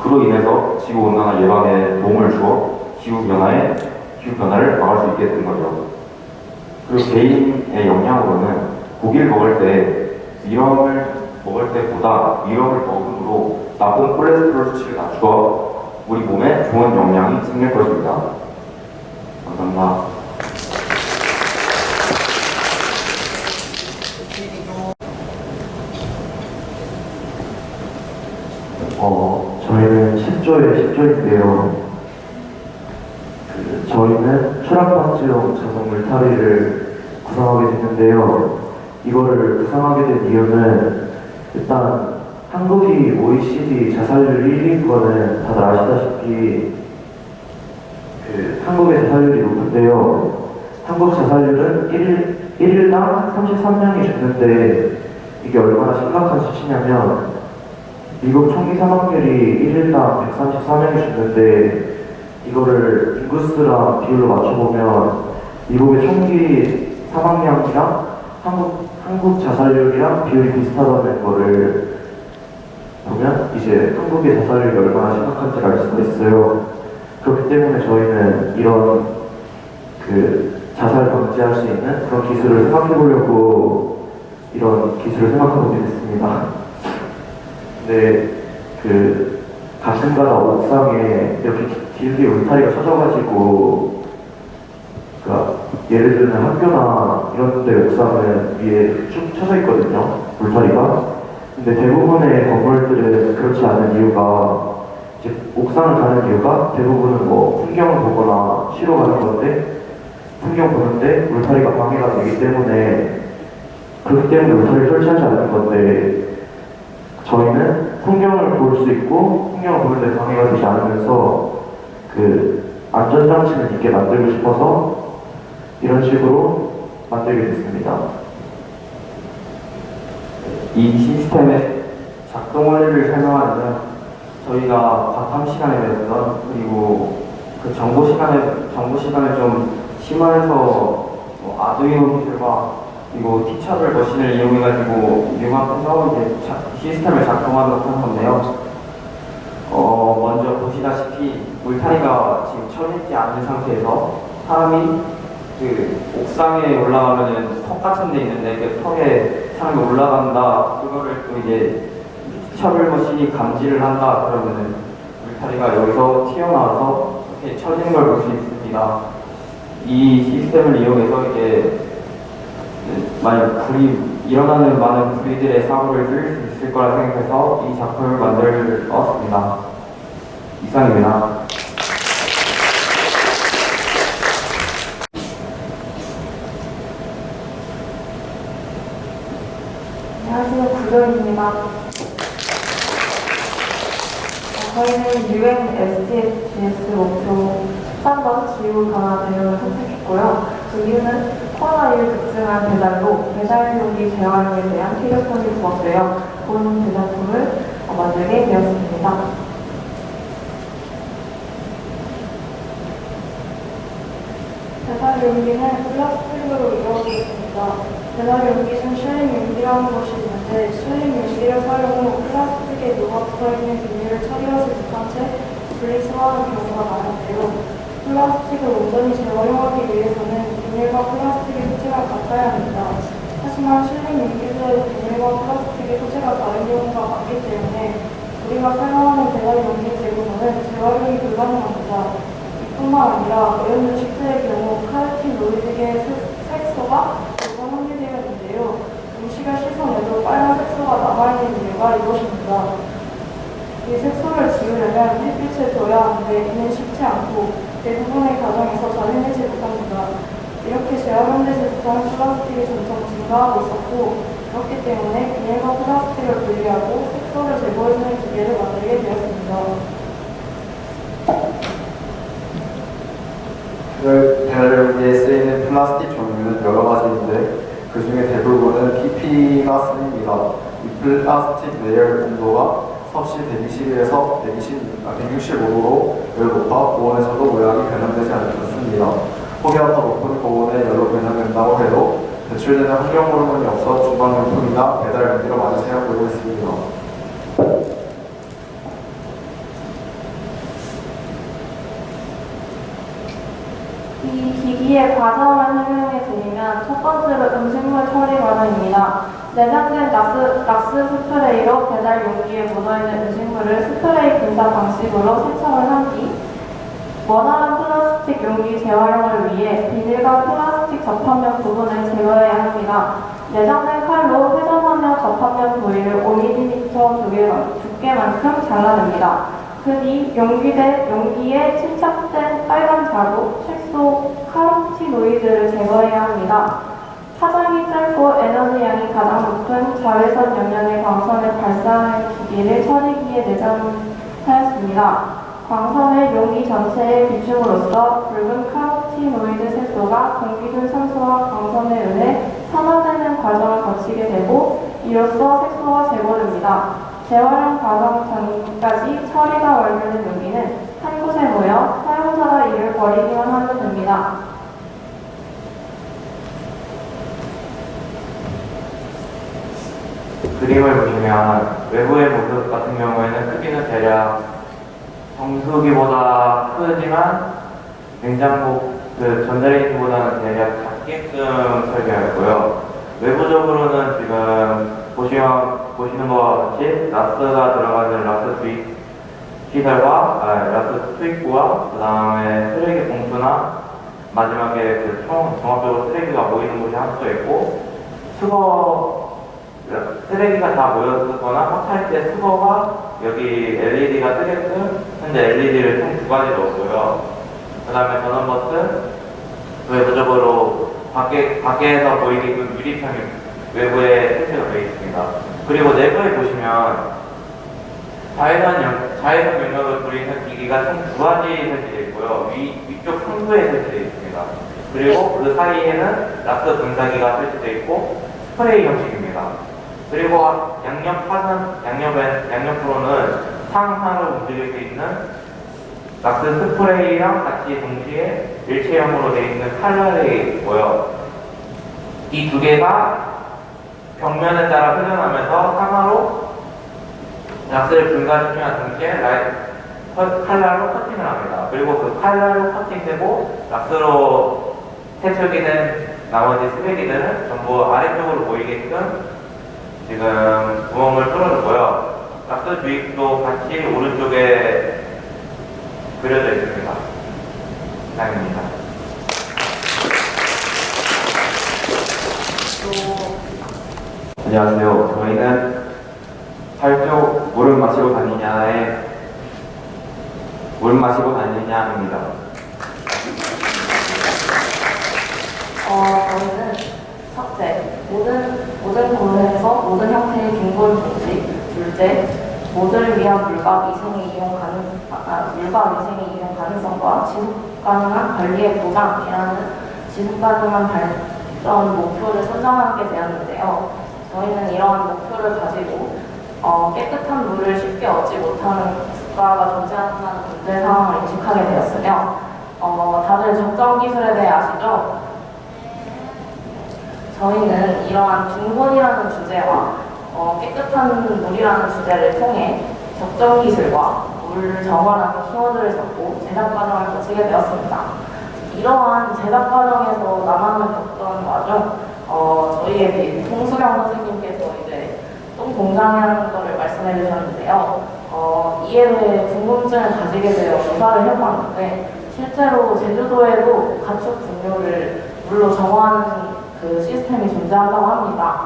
그로 인해서 지구 온난화 예방에 도움을 주어 기후 변화를 막을 수 있게 된 거죠. 그리고 개인의 영향으로는 고기를 먹을 때 미럼을 먹을 때보다 미럼을 먹음으로 나쁜 콜레스테롤 수치를 낮추어 우리 몸에 좋은 영향이 생길 것입니다. 감사합니다. 저희는 10조에 10조인데요. 저희는 추락방지용 자동 물타리를 구성하게 됐는데요. 이거를 구성하게 된 이유는 일단 한국이 OECD 자살률 1위인 거는 다들 아시다시피 한국의 자살률이 높은데요. 한국 자살률은 1일당 33명이 죽는데 이게 얼마나 심각한 수치냐면 미국 총기 사망률이 1일당 134명이 죽는데 이거를 인구수랑 비율로 맞춰보면 미국의 총기 사망량이랑 한국 자살률이랑 비율이 비슷하다는 거를 보면 이제 한국의 자살률이 얼마나 심각한지 알 수가 있어요. 그렇기 때문에 저희는 이런 자살 방지할 수 있는 그런 기술을 생각해 보려고 이런 기술을 생각하게 됐습니다. 근데 가끔가다 옥상에 이렇게 길게 울타리가 쳐져가지고 예를 들면 학교나 이런 데 옥상은 위에 쭉 쳐져 있거든요, 울타리가. 근데 대부분의 건물들은 그렇지 않은 이유가 이제 옥상을 가는 이유가 대부분은 뭐 풍경을 보거나 쉬러 가는 건데 풍경 보는데 울타리가 방해가 되기 때문에 그렇기 때문에 울타리를 설치하지 않는 건데 저희는 풍경을 볼 수 있고 풍경을 보는데 방해가 되지 않으면서 안전장치는 있게 만들고 싶어서 이런 식으로 만들게 됐습니다. 이 시스템의 작동 원리를 설명하려면 저희가 과탐 시간에 배웠던 그리고 정보 시간에 좀 심화해서 아두이노 기술과 그리고 티처블 머신을 이용해가지고 융합해서 이제 시스템을 작동하도록 한 건데요. 먼저 보시다시피 물타리가 지금 쳐져 있지 않은 상태에서 사람이 옥상에 올라가면은 턱 같은 데 있는데 그 턱에 사람이 올라간다. 그거를 또 이제 티처블 머신이 감지를 한다. 그러면은 물타리가 여기서 튀어나와서 이렇게 쳐지는 걸 볼 수 있습니다. 이 시스템을 이용해서 이제 만약 일어나는 많은 불의들의 사고를 줄일 수 있을 거라 생각해서 이 작품을 만들었습니다. 이상입니다. 안녕하세요, 구조입니다. 저희는 UN SDGs 목표 13번 기후 변화 대응을 선택했고요. 그 이유는 코로나19 급증한 배달로 배달료비 재활용에 대한 필요성이 부각되어 본 제작품을 만들게 되었습니다. 배달 용기는 플라스틱으로 이루어져 있습니다. 배달 용기 중 실링 용기라는 것이 있는데 실링 용기를 사용 후 플라스틱에 녹아붙어 있는 비닐을 처리하지 못한 채 분리수거하는 경우가 많은데요. 플라스틱을 온전히 재활용하기 위해서는 비닐과 플라스틱의 소재가 같아야 합니다. 하지만 실링 용기들의 비닐과 플라스틱의 소재가 다른 경우가 많기 때문에 우리가 사용하는 배달 용기 대부분은 재활용이 불가능합니다. 뿐만 아니라 어린 음식들의 경우 카르티노이드계 색소가 대부분 함유되어 있는데요. 음식을 씻어내도 빨간 색소가 남아있는 이유가 이것입니다. 이 색소를 지우려면 햇빛에 둬야 하는데 이는 쉽지 않고 대부분의 가정에서 잘 해내지 못합니다. 이렇게 재활용되지 못하는 플라스틱이 점점 증가하고 있었고 그렇기 때문에 비닐과 플라스틱을 분리하고 색소를 제거해주는 기계를 만들게 되었습니다. 배달 용기에 쓰이는 플라스틱 종류는 여러 가지인데 그 중에 대부분은 PP가 쓰입니다. 이 플라스틱 레이어 온도가 섭씨 120에서 165도로 매우 높아 고온에서도 모양이 변형되지 않습니다. 혹여나 더 높은 고온에 열로 변형된다고 해도 배출되는 환경 호르몬이 없어 주방용품이나 배달 용기로 많이 사용되고 있습니다. 이 기기의 과정을 설명해 드리면 첫 번째로 음식물 처리 과정입니다. 내장된 락스 스프레이로 배달 용기에 묻어있는 음식물을 스프레이 분사 방식으로 세척을 한 뒤 원활한 플라스틱 용기 재활용을 위해 비닐과 플라스틱 접합면 부분을 제거해야 합니다. 내장된 칼로 회전하며 접합면 부위를 5mm 두께만큼 잘라냅니다. 그 뒤 용기에 침착된 빨간 자국, 색소, 카로티노이드를 제거해야 합니다. 파장이 짧고 에너지량이 가장 높은 자외선 영역의 광선을 발사하는 기기를 처리기에 내장하였습니다. 광선을 용기 전체에 비춤으로써 붉은 카로티노이드 색소가 공기 중 산소와 광선에 의해 산화되는 과정을 거치게 되고 이로써 색소가 제거됩니다. 재활용 과정 전까지 처리가 완료된 용기는 한 곳에 모여 사용자가 이를 버리기만 하면 됩니다. 그림을 보시면 외부의 모습 같은 경우에는 크기는 대략 정수기보다 크지만 냉장고 전자레인지보다는 대략 작게끔 설계하였고요. 외부적으로는 지금 보시는 것과 같이 라스가 들어가는 라스 라스 투입구와 그 다음에 쓰레기 봉투나 마지막에 종합적으로 쓰레기가 모이는 곳이 한 수 있고 쓰레기가 다 모였거나 확할 때 수거가 여기 LED가 뜨게끔 현재 LED를 총 2가지 넣었고요. 그 다음에 전원 버튼 외부적으로 밖에서 보이게끔 유리창이 외부에 설치가 되어 있습니다. 그리고 내부에 보시면 자외선 영역을 부리는 기기가 총 2가지 설치되어 있고요. 위쪽 상부에 설치되어 있습니다. 그리고 그 사이에는 락스 분사기가 설치되어 있고 스프레이 형식입니다. 그리고 양옆으로는 상하로 움직일 수 있는 락스 스프레이랑 같이 동시에 일체형으로 되어 있는 칼날이 있고요. 이 두 개가 벽면에 따라 회전하면서 상하로 락스를 분사시키는 동시에 칼날로 커팅을 합니다. 그리고 그 칼날로 커팅되고 락스로 세척이 된 나머지 쓰레기들은 전부 아래쪽으로 보이게끔 지금 구멍을 뚫어줬고요. 락스 주입도 같이 오른쪽에 그려져 있습니다. 이상입니다. 안녕하세요. 저희는 8조 물을 마시고 다니냐입니다. 저희는 첫째, 모든 공원에서 모든 형태의 빈곤 중지. 둘째, 모두를 위한 물과 위생의 이용 가능성과 지속 가능한 관리의 보장이라는 지속 가능한 발전 목표를 선정하게 되었는데요. 저희는 이러한 목표를 가지고 깨끗한 물을 쉽게 얻지 못하는 국가가 존재한다는 문제 상황을 인식하게 되었으며 다들 적정 기술에 대해 아시죠? 저희는 이러한 빈곤이라는 주제와 깨끗한 물이라는 주제를 통해 적정 기술과 물 정화라는 키워드를 잡고 제작 과정을 거치게 되었습니다. 이러한 제작 과정에서 나만을 겪던 과정, 저희에게 홍수경 선생님께서 이제 똥 공장이라는 것을 말씀해 주셨는데요. 이에 대해 궁금증을 가지게 되어 조사를 해봤는데 실제로 제주도에도 가축 분뇨를 물로 정화하는 그 시스템이 존재한다고 합니다.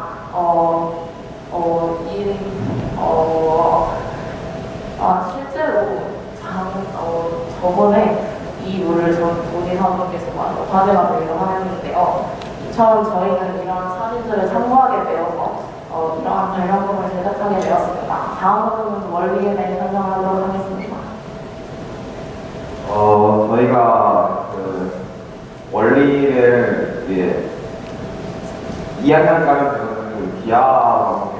실제로 저번에 이 물을 도지사분께서 과제가 되기도 하였는데요. 이처럼 저희는 이런 사진들을 참고하게 되어서 이러한 발명품을 제작하게 되었습니다. 다음으로는 원리에 대해 설명하도록 하겠습니다. 저희가 그 원리를 이제 2학년 가면 배우는 기하 과목에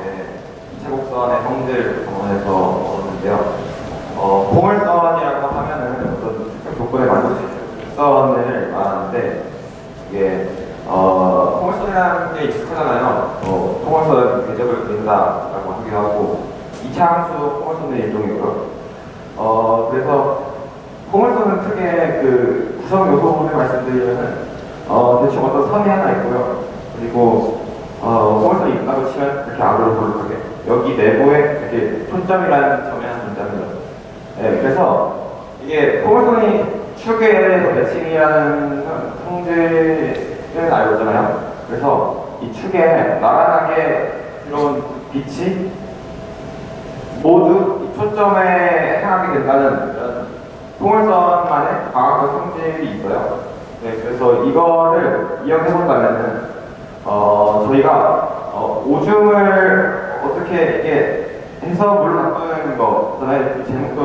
이차곡선의 형들 과목에서 얻었는데요. 포물선이라고 하면은 어떤 특정 조건에 맞출 수 있는 선을 말하는데 이게 포물선이라는 게 익숙하잖아요. 포물선 궤적을 그린다라고 하기도 하고 2차 함수 포물선의 일종이고요. 그래서 포물선은 크게 그 구성 요소를 말씀드리면은 대충 어떤 선이 하나 있고요. 그리고 포물선이 있다고 치면 이렇게 악으로 볼록하게 여기 내부에 이렇게 초점이라는 점이 하나 존재합니다. 네, 그래서 이게 포물선이 축에 대해서 매칭이라는 성질은 알고 있잖아요. 그래서 이 축에 나란하게 들어온 빛이 모두 이 초점에 향하게 된다는 이런 포물선만의 과학적 성질이 있어요. 네, 그래서 이거를 이용해본다면은 저희가 오줌을 어떻게 이게 해서 물로 바꾸는 거잖아요. 제목도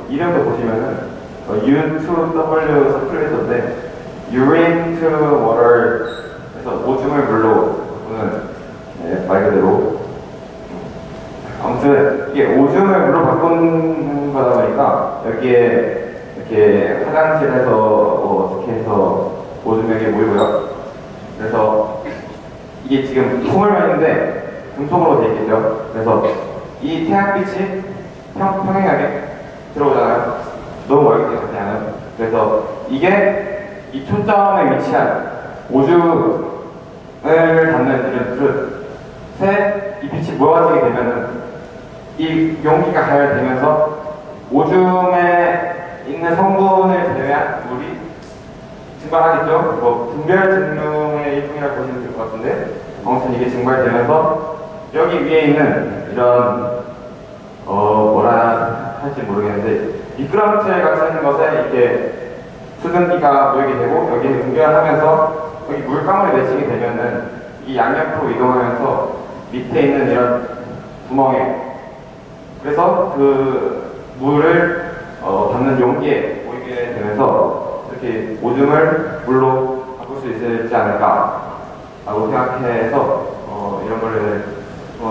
이름도 보시면은 U2W 서큘레이터인데 urine to water 해서 오줌을 물로 바꾸는 말 그대로 아무튼 이게 오줌을 물로 바꾸는 거다 보니까 여기에 이렇게 화장실에서 어떻게 해서 오줌이 여기에 모이고요. 그래서 이게 지금 포물면인데 금속으로 되어 있겠죠. 그래서 이 태양빛이 평행하게 들어오잖아요. 너무 멀기 때문에 태양은. 그래서 이게 이 초점에 위치한 오줌을 담는 이런 그릇에 이 빛이 모아지게 되면은 이 용기가 가열되면서 오줌에 있는 성분을 제외한 물이 증발하겠죠. 분별 증명의 일종이라고 보시면 될 것 같은데 아무튼 이게 증발되면서 여기 위에 있는 이런 뭐라 할지 모르겠는데 미끄럼틀 같은 것에 이렇게 수증기가 모이게 되고 여기에 응결하면서 여기 물방울이 매칭이 되면은 이 양옆으로 이동하면서 밑에 있는 이런 구멍에 그래서 그 물을 담는 용기에 모이게 되면서 이렇게 오줌을 물로 바꿀 수 있지 않을까라고 생각해서 이런 거를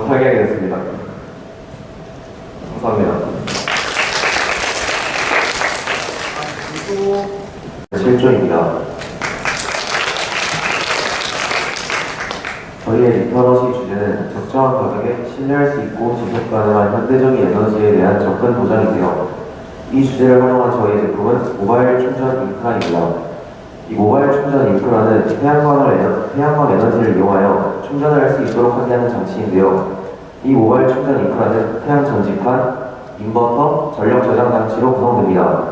설계하게 됐습니다. 감사합니다. 7조입니다. 저희의 리터러시 주제는 적정한 가격에 신뢰할 수 있고 지속 가능한 현대적인 에너지에 대한 접근 보장인데요. 이 주제를 활용한 저희 제품은 모바일 충전 인프라입니다. 이 모바일 충전 인프라는 태양광 에너지를 이용하여 충전을 할 수 있도록 하게 하는 장치인데요. 이 모바일 충전 인프라는 태양 전지판, 인버터, 전력 저장 장치로 구성됩니다.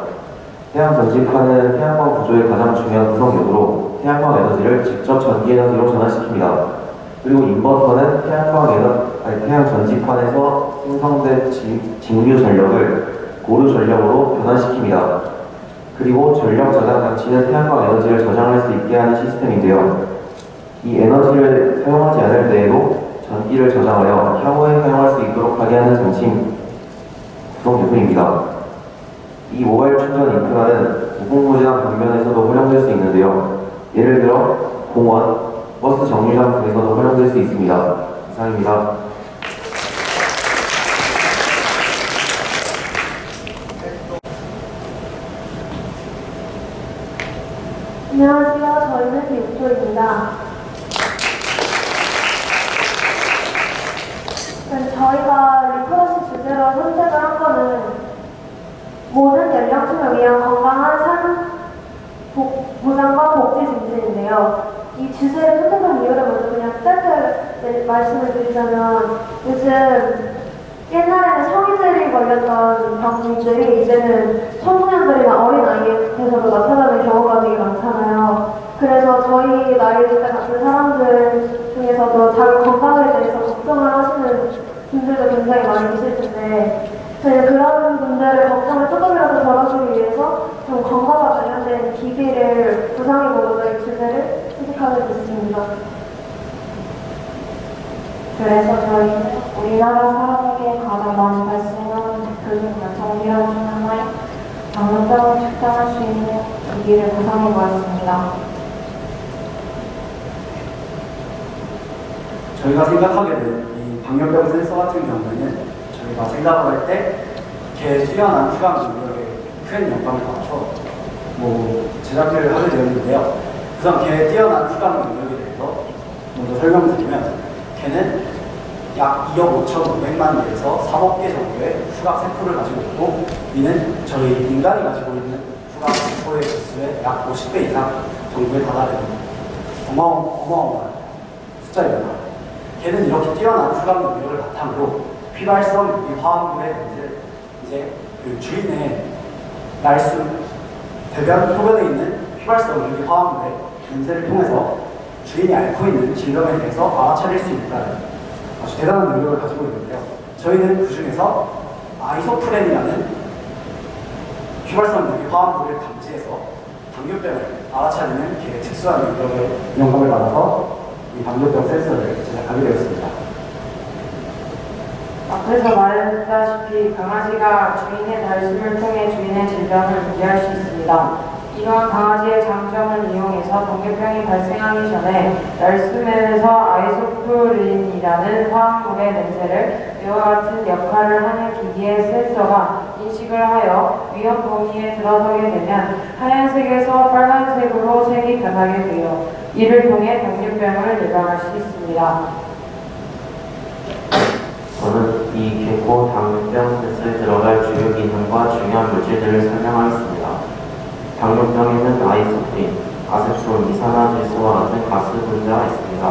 태양 전지판은 태양광 구조의 가장 중요한 구성 요소로 태양광 에너지를 직접 전기 에너지로 전환시킵니다. 그리고 인버터는 태양 전지판에서 생성된 직류 전력을 고루 전력으로 변환시킵니다. 그리고 전력 저장 장치는 태양광 에너지를 저장할 수 있게 하는 시스템인데요. 이 에너지를 사용하지 않을 때에도 전기를 저장하여 향후에 사용할 수 있도록 하게 하는 장치 구성 요소입니다. 이 모바일 충전 인프라는 무궁무진한 방면에서도 활용될 수 있는데요. 예를 들어 공원, 버스 정류장 등에서도 활용될 수 있습니다. 이상입니다. 안녕하세요. 저희는 육조입니다. 저희가 리터러시 주제로 선택을 한 거는 모든 연령층을 위한 건강한 삶 보장과 복지 증진인데요. 이 주제를 선택한 이유를 먼저 그냥 짧게 말씀을 드리자면 요즘 옛날에는 성인들이 걸렸던 병들이 이제는 청소년들이나 어린 아이에게서도 나타나는 경우가 되게 많잖아요. 그래서 저희 나이 때 같은 사람들 중에서도 자기 건강에 대해서 걱정을 하시는 분들도 굉장히 많이 계실 텐데 저희는 그런 분들의 걱정을 조금이라도 덜어주기 위해서 좀 건강과 관련된 기기를 구상해보고자 이 주제를 선택하게 됐습니다. 그래서 저희는 우리나라 사람에게 가장 많이 발생하는 대표적인 여성질환 중 하나인 당뇨병을 측정할 수 있는 기기를 구상해보았습니다. 저희가 생각하게 된 이 당뇨병 센서 같은 경우에는 저희가 생각을 할 때 개 뛰어난 후각 능력에 큰 영감을 받아서 제작비를 하게 되었는데요. 우선 개의 뛰어난 후각 능력에 대해서 먼저 설명드리면 개는 약 2억 5,500만 개에서 4억 개 정도의 후각 세포를 가지고 있고 이는 저희 인간이 가지고 있는 후각 세포의 개수의 약 50배 이상 정도에 달하는 어마어마한 숫자입니다. 개는 이렇게 뛰어난 후각 능력을 바탕으로 휘발성 유기 화합물의 냄새를 이제 그 주인의 날수 대변 소변에 있는 휘발성 유기 화합물의 냄새를 통해서 주인이 앓고 있는 질병에 대해서 알아차릴 수 있다는 아주 대단한 능력을 가지고 있는데요. 저희는 그 중에서 아이소프렌이라는 휘발성 유기 화합물을 감지해서 당뇨병을 알아차리는 개의 특수한 능력에 영감을 받아서 이 당뇨병 센서를 제작하게 되었습니다. 앞에서 말했다시피 강아지가 주인의 날숨을 통해 주인의 질병을 유지할 수 있습니다. 이러한 강아지의 장점을 이용해서 당뇨병이 발생하기 전에 날숨에서 아이소프린이라는 화학물의 냄새를 이와 같은 역할을 하는 기기의 센서가 인식을 하여 위험 범위에 들어서게 되면 하얀색에서 빨간색으로 색이 변하게 되어 이를 통해 당뇨병을 예방할 수 있습니다. 저는 이 개코 당뇨병 센서에 들어갈 주요 기능과 중요한 물질들을 설명하겠습니다. 당뇨병에는 아이소프린, 아세톤, 이산화질소와 같은 가스 분자가 있습니다.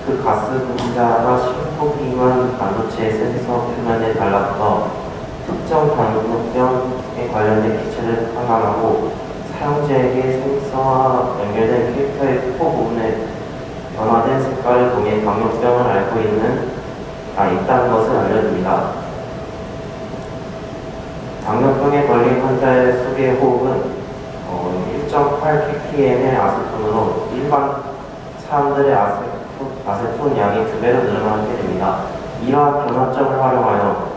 그 가스 분자가 심포기만 반도체의 센서 표면에 달라붙어 특정 당뇨병에 관련된 기체를 판단하고 사용자에게 센서와 연결된 캐릭터의 포 부분에 변화된 색깔을 통해 당뇨병을 앓고 있다는 것을 알려줍니다. 당뇨병에 걸린 환자의 속의 호흡은 1.8ppm의 아세톤으로 일반 사람들의 아세톤 양이 2배로 늘어나게 됩니다. 이러한 변화점을 활용하여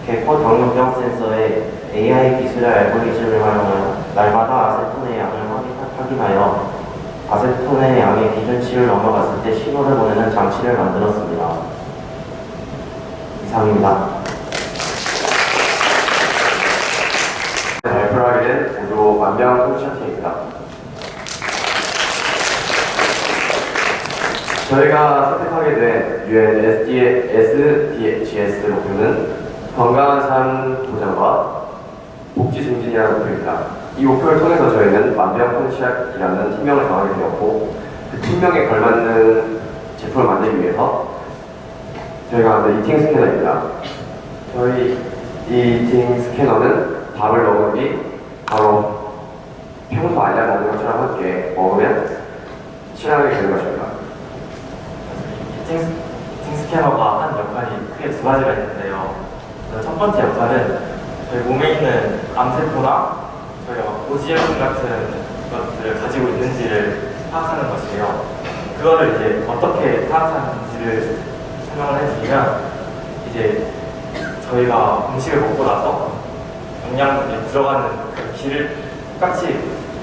개코 당뇨병 센서의 AI 기술의 알고리즘을 활용하여 날마다 아세톤의 양을 확인하여 아세톤의 양의 기준치를 넘어갔을 때 신호를 보내는 장치를 만들었습니다. 이상입니다. 발표를 하게 된 우주 만병 콘서트입니다. 저희가 선택하게 된 UN SDGs 목표는 건강한 삶 보장과 복지 증진이라는 목표입니다. 이 목표를 통해서 저희는 만병 콘서트이라는 팀명을 정하게 되었고 그 팀명에 걸맞는 제품을 만들기 위해서 저희가 만든 이팅 스캐너입니다. 저희 이 이팅 스캐너는 밥을 먹은 뒤 바로 평소 알약 먹는 것처럼 함께 먹으면 실행하게 되는 것입니다. 이팅 스캐너가 한 역할이 크게 두 가지가 있는데요. 첫 번째 역할은 저희 몸에 있는 암세포나 저희가 오지혈증 같은 것들을 가지고 있는지를 파악하는 것이에요. 그거를 이제 어떻게 파악하는지를 설명을 해드리면 이제 저희가 음식을 먹고 나서 영양분이 들어가는 그 길을 똑같이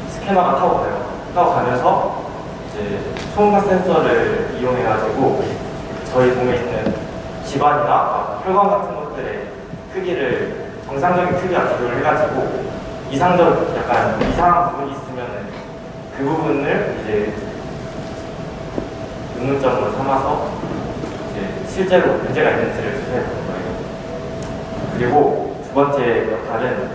스캐너가 타고 가요. 타고 가면서 이제 초음파 센서를 이용해가지고 저희 몸에 있는 기관이나 혈관 같은 것들의 크기를 정상적인 크기와 비교를 해가지고 약간 이상한 부분이 있으면은 그 부분을 이제 의문점으로 삼아서 이제 실제로 문제가 있는지를 조사해 보는 거예요. 그리고 두 번째 역할은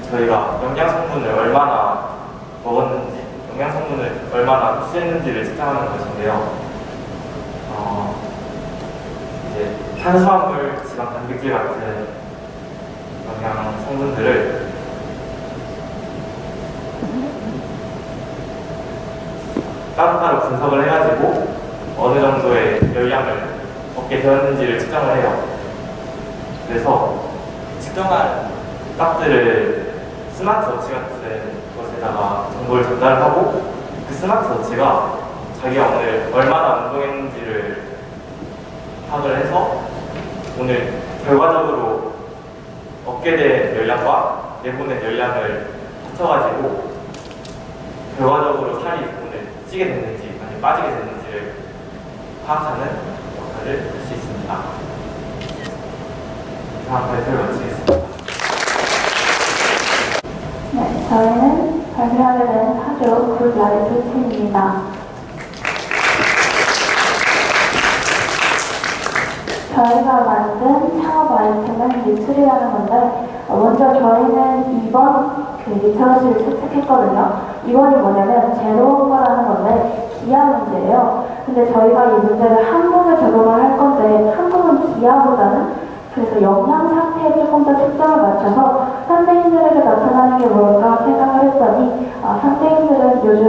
저희가 영양 성분을 얼마나 먹었는지, 영양 성분을 얼마나 흡수했는지를 측정하는 것인데요. 이제 탄수화물, 지방, 단백질 같은 영양 성분들을 따로따로 분석을 해가지고 어느 정도의 열량을 얻게 되었는지를 측정을 해요. 그래서 측정한 값들을 스마트워치 같은 것에다가 정보를 전달하고 그 스마트워치가 자기가 오늘 얼마나 운동했는지를 파악을 해서 오늘 결과적으로 얻게 된 열량과 내보낸 열량을 합쳐가지고 결과적으로 살이 오늘 찌게 됐는지 아니면 빠지게 됐는지를 파악하는 역할을 할 수 있습니다. 다음 발표를 마치겠습니다. 네, 저희는 발표하게 된 하조 굿라이프 팀입니다. 저희가 만든 창업 아이템은 리틀이라는 건데 먼저 저희는 2번 리터러시를 채택했거든요. 2번이 뭐냐면 제로원가라는 건데 기하 문제예요. 근데 저희가 이 문제를 한국에 적용을 할 건데 한국은 기하보다는 그래서 영양 상태에 조금 더 초점을 맞춰서 현대인들에게 나타나는 게 뭘까 생각을 했더니 현대인들은 요즘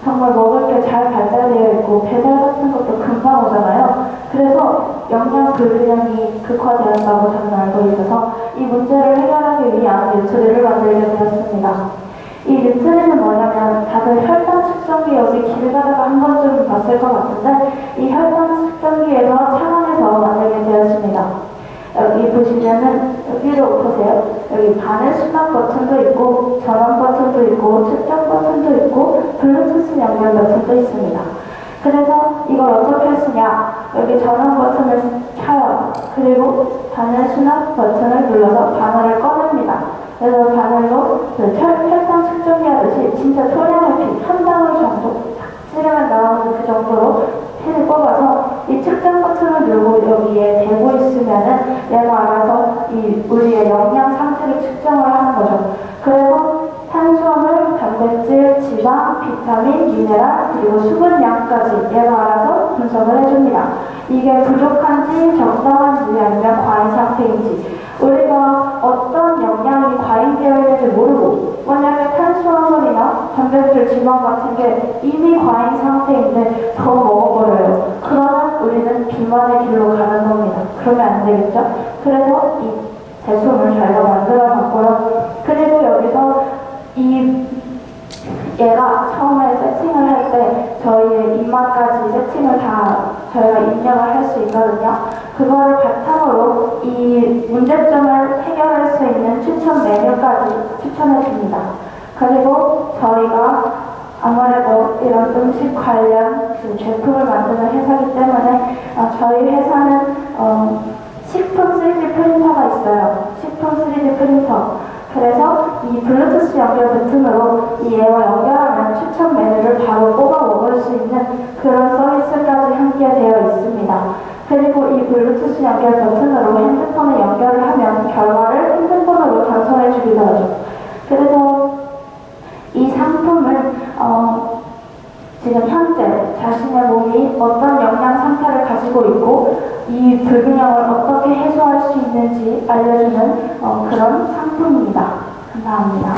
정말 먹을 게 잘 발달되어 있고 배달 같은 것도 금방 오잖아요. 그래서 영양 불균형이 극화되었다고 저는 알고 있어서 이 문제를 해결하기 위한 뉴트리를 만들게 되었습니다. 이 뉴트리는 뭐냐면 다들 혈당 측정기 여기 길 가다가 한 번쯤 봤을 것 같은데 이 혈당 측정기에서 차원에서 만들게 되었습니다. 여기 보시면은 여기로 보세요. 여기 바늘 수납 버튼도 있고 전원 버튼도 있고 측정 버튼도 있고 블루투스 연결 버튼도 있습니다. 그래서 이걸 어떻게 쓰냐? 여기 전원 버튼을 켜요. 그리고 바늘 수납 버튼을 눌러서 바늘을 꺼냅니다. 그래서 바늘로 혈당 측정기 하듯이 진짜 소량의 피, 한 방울 정도 탁 찌르면 나오는 그 정도로 피를 뽑아서 이 측정 버튼을 누르고 여기에 대고 있으면은 얘가 알아서 이 우리의 영양 상태를 측정을 하는 거죠. 그래서 탄수화물, 단백질, 지방, 비타민, 미네랄, 그리고 수분량까지 얘가 알아서 분석을 해줍니다. 이게 부족한지 적당한지 아니면 과잉 상태인지 우리가 어떤 영양이 과잉되어 있는지 모르고 만약에 탄수화물이나 단백질, 지방 같은 게 이미 과잉 상태인데 더 먹어버려요. 그러면 우리는 비만의 길로 가는 겁니다. 그러면 안 되겠죠? 그래서 이 제품을 저희가 만들어 봤고요. 그리고 여기서 얘가 처음에 세팅을 할 때 저희의 입맛까지 세팅을 다 저희가 입력을 할 수 있거든요. 그거를 바탕으로 이 문제점을 해결할 수 있는 추천 메뉴까지 추천해 줍니다. 그리고 저희가 아무래도 이런 음식 관련 제품을 만드는 회사이기 때문에 저희 회사는 식품 3D 프린터가 있어요. 식품 3D 프린터. 그래서 이 블루투스 연결 버튼으로 이 얘와 연결하면 추천 메뉴를 바로 뽑아 먹을 수 있는 그런 서비스까지 함께 되어 있습니다. 그리고 이 블루투스 연결 버튼으로 핸드폰에 연결을 하면 결과를 핸드폰으로 전송해 주기도 하죠. 그래서 이 상품은 지금 현재 자신의 몸이 어떤 영양 상태를 가지고 있고 이 불균형을 어떻게 해소할 수 있는지 알려주는 그런 상품입니다. 감사합니다.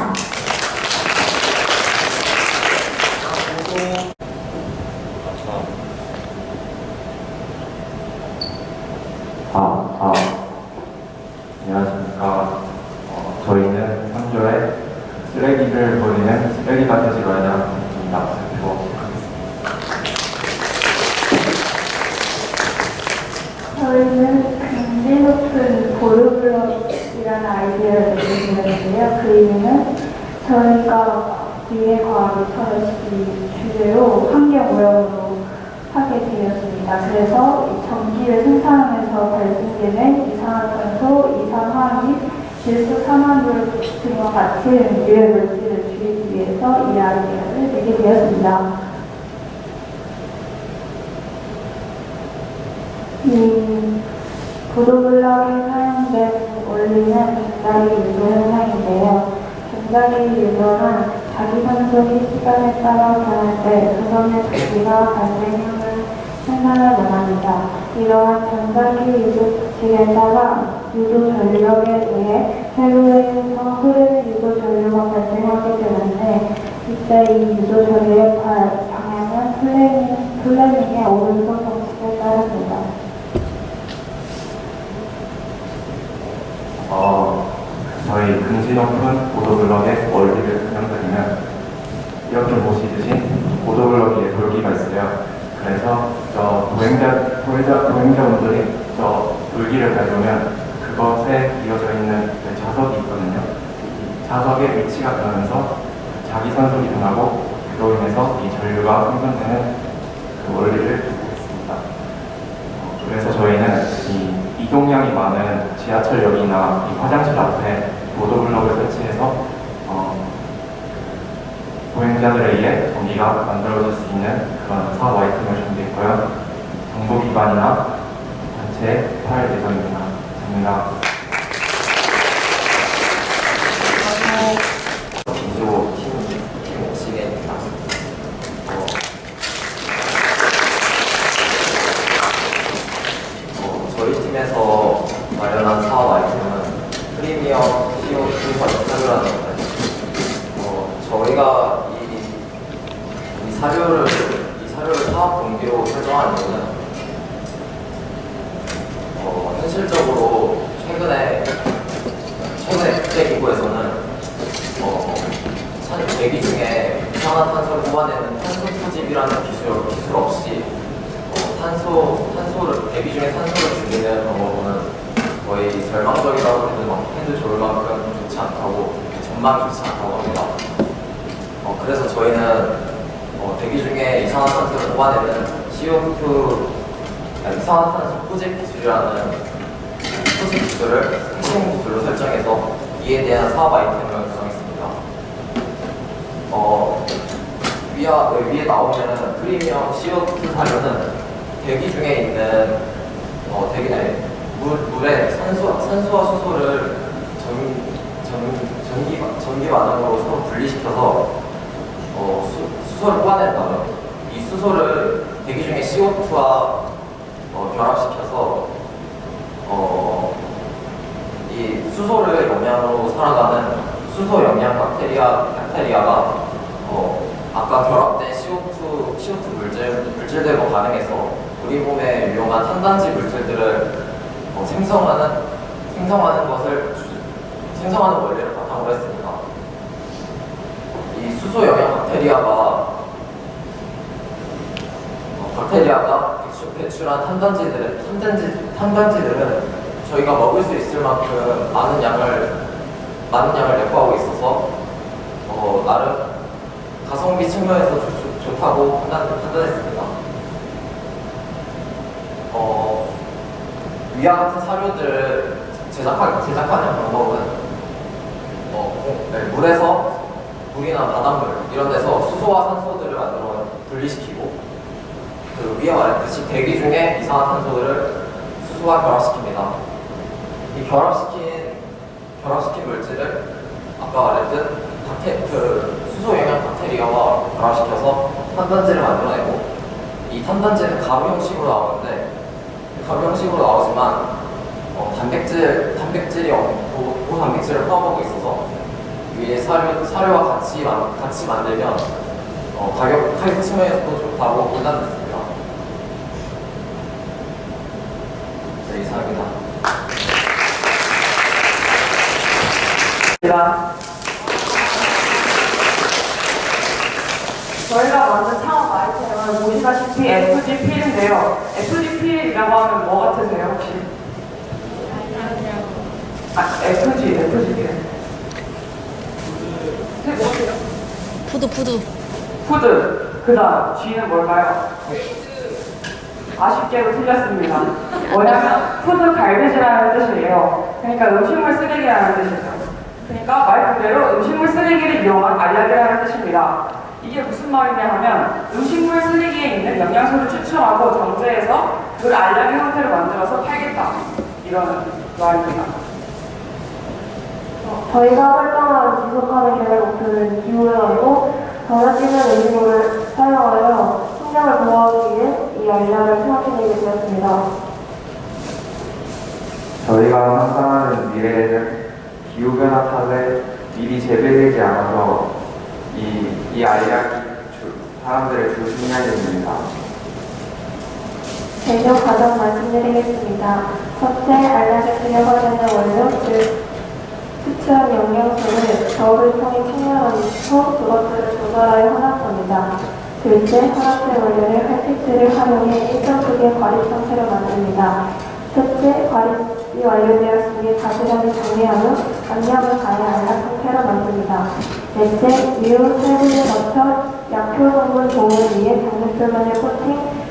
안녕하십니까. 저희는 상조에 쓰레기를 버리는 쓰레기 바가지로 하자 저희는 금지 높은 보루블럭이라는 아이디어를 내드렸는데요. 그 이유는 저희가 미래 과학 리터러시 주제로 환경 오염으로 하게 되었습니다. 그래서 이 전기를 생산하면서 발생되는 이산화탄소, 이산화황, 질소 산화물 등과 같은 유해 물질을 줄이기 위해서 이 아이디어를 알려드리게 되었습니다. 보도블럭에 사용된 원리는 전자기 유도 현상인데요. 전자기 유도는 자기 산소기 시간에 따라 변할 때 그선의 전기가 발생하는 현상을 말합니다. 이러한 전자기 유도 규칙에 따라 유도 전력에 의해 회로에서 흐르는 유도 전류가 발생하게 되는데 이때 이 유도 전류의 방향은 플래닝의 오른손 법칙에 따릅니다. 저희 근지 높은 보도블럭의 원리를 설명드리면 이렇게 보시듯이 보도블럭 위에 돌기가 있어요. 그래서 저 보행자분들이 저 돌기를 밟으면 그것에 이어져 있는 자석이 있거든요. 이 자석의 위치가 변하면서 자기 산소기 변하고 그로 인해서 이 전류가 생성되는 그 원리를 보겠습니다. 그래서 저희는 이 이동량이 많은 지하철역이나 이 화장실 앞에 보도블럭을 설치해서 보행자들에 의해 전기가 만들어질 수 있는 그런 사업 아이템을 준비했고요. 정보 기관이나 단체에 팔 예정입니다. 감사합니다. 기조 팀 옥시겐입니다. 저희 팀에서 마련한 사업 아이템은 프리미엄 CO2 사료라는 건데, 저희가 이 사료를 사업 동기로 설정한 이유는 현실적으로 최근에 국제기구에서는 대기 중에 이산화탄소를 뽑아내는 탄소 포집이라는 기술 없이 대기 중에 탄소를 죽이는 방법은 거의 절망적이라고 해도 좋을 만큼 좋지 않다고, 전망이 좋지 않다고 합니다. 그래서 저희는 대기 중에 이산화탄소를 뽑아내는 이산화탄소 포집 기술이라는 포집 기술을 핵심 기술로 설정해서 이에 대한 사업 아이템을 구성했습니다. 위에 나오는 프리미엄 CO2 사료는 대기 중에 있는 물에 산소와 수소를 전기 반응으로 서로 분리시켜서 수소를 뽑아낸 다음에 이 수소를 대기 중에 CO2와 결합시켜서 이 수소를 영양으로 살아가는 수소 영양 박테리아가 아까 결합된 CO2 물질들과 반응해서 우리 몸에 유용한 탄단지 물질들을 생성하는 원리를 바탕으로 했습니다. 이 수소 영양 박테리아가 배출한 탄단지들은 저희가 먹을 수 있을 만큼 많은 양을 내포하고 있어서 나름 가성비 측면에서 좋다고 판단했습니다. 위와 같은 사료들을 제작하는 방법은 물이나 바닷물 이런 데서 수소와 산소들을 만들어 분리시키고 그 위에 말했듯이 대기 중에 이산화탄소들을 수소와 결합시킵니다. 이 결합시킨 물질을 아까 말했듯 수소 영양 박테리아와 결합시켜서 탄단지를 만들어내고, 이 탄단지는 가루 형식으로 나오지만 단백질이 고단백질을 포함하고 있어서 위에 사료와 같이 만들면 가격 측면에서도 좋다고 판단됐습니다. 네, 이상입니다. 저희가 만든 창업 아이템은 보시다시피 FGP인데요. FGP라고 하면 뭐 같으세요, 혹시? FGP. 푸드. 그 다음, G는 뭘까요? 아쉽게도 틀렸습니다. 뭐냐면, 푸드 갈비지라는 뜻이에요. 그러니까 음식물 쓰레기라는 뜻이죠. 그러니까 말 그대로 음식물 쓰레기를 이용한 알약이라는 뜻입니다. 이게 무슨 말이냐 하면 음식물 쓰레기에 있는 영양소를 추출하고 정제해서 그걸 알약의 형태로 만들어서 팔겠다. 이런 말입니다. 저희가 활동하는 지속하는 개발 목표는 기후오염도 변화지는 음식물을 사용하여 환경을 보호하기 위해 이 알약을 생각해내게 되었습니다. 저희가 상상하는 미래에는 기후변화 탓에 미리 재배되지 않아서 이 알약이 사람들의 주 식량입니다. 재료 과정 말씀드리겠습니다. 첫째, 알약을 재료가 되는 원료, 즉 추출한 영양소를 저울을 통해 측량한 후 그것들을 조절하여 혼합 겁니다. 둘째, 혼합된 원료를 할피트를 활용해 일정 크기의 과립 상태로 만듭니다. 셋째, 과립이 완료되었으니 가지런히 정리한 후 압력을 가해 알약 상태로 만듭니다. 넷째, 이후 살균을 거쳐 약효 성분 도움을 위해 당근 표면을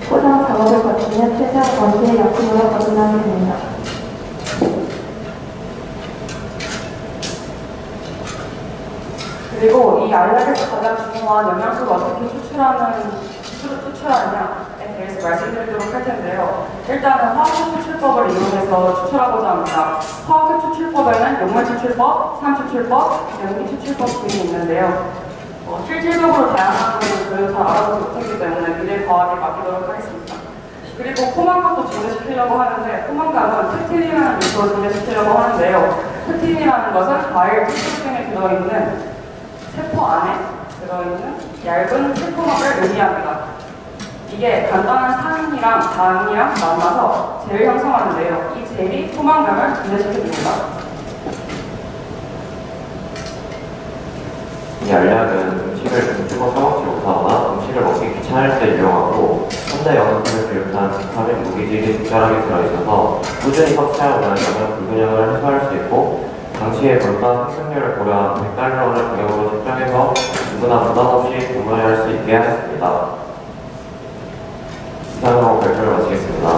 포장 작업을 거치면 최대한 먼지의 약품으로 거듭나게 됩니다. 그리고 이 알약에서 가장 중요한 영양소를 어떻게 추출하느냐에 대해서 말씀드리도록 할 텐데요. 일단은 화학적 추출법을 이용해서 추출하고자 합니다. 화학적 추출법에는 용물 추출법, 산 추출법, 연기 추출법 등이 있는데요. 실질적으로 다양한 것을 잘 알아보지 못했기 때문에 미래 과학에 맡기도록 하겠습니다. 그리고 포만감도 증대시키려고 하는데 포만감은 팩틴이라는 요소를 증대시키려고 하는데요. 팩틴이라는 것은 과일 특수성에 들어있는 세포 안에 들어있는 얇은 세포막을 의미합니다. 이게 간단한 산이랑 당이랑 만나서 젤을 형성하는데요. 이 젤이 포만감을 증대시켜줍니다. 이 알약은 음식을 듬뿍 써먹지 못하거나 음식을 먹기 귀찮을 때 유용하고 현대 영양소를 비롯한 비타민, 무기질이 적절하게 들어있어서 꾸준히 섭취하면 영양 불균형을 해소할 수 있고 당시의 물가 생산률을 고려한 100달러를 가격으로 책정해서 누구나 부담 없이 구매할 수 있게 하였습니다. 이상으로 발표를 마치겠습니다.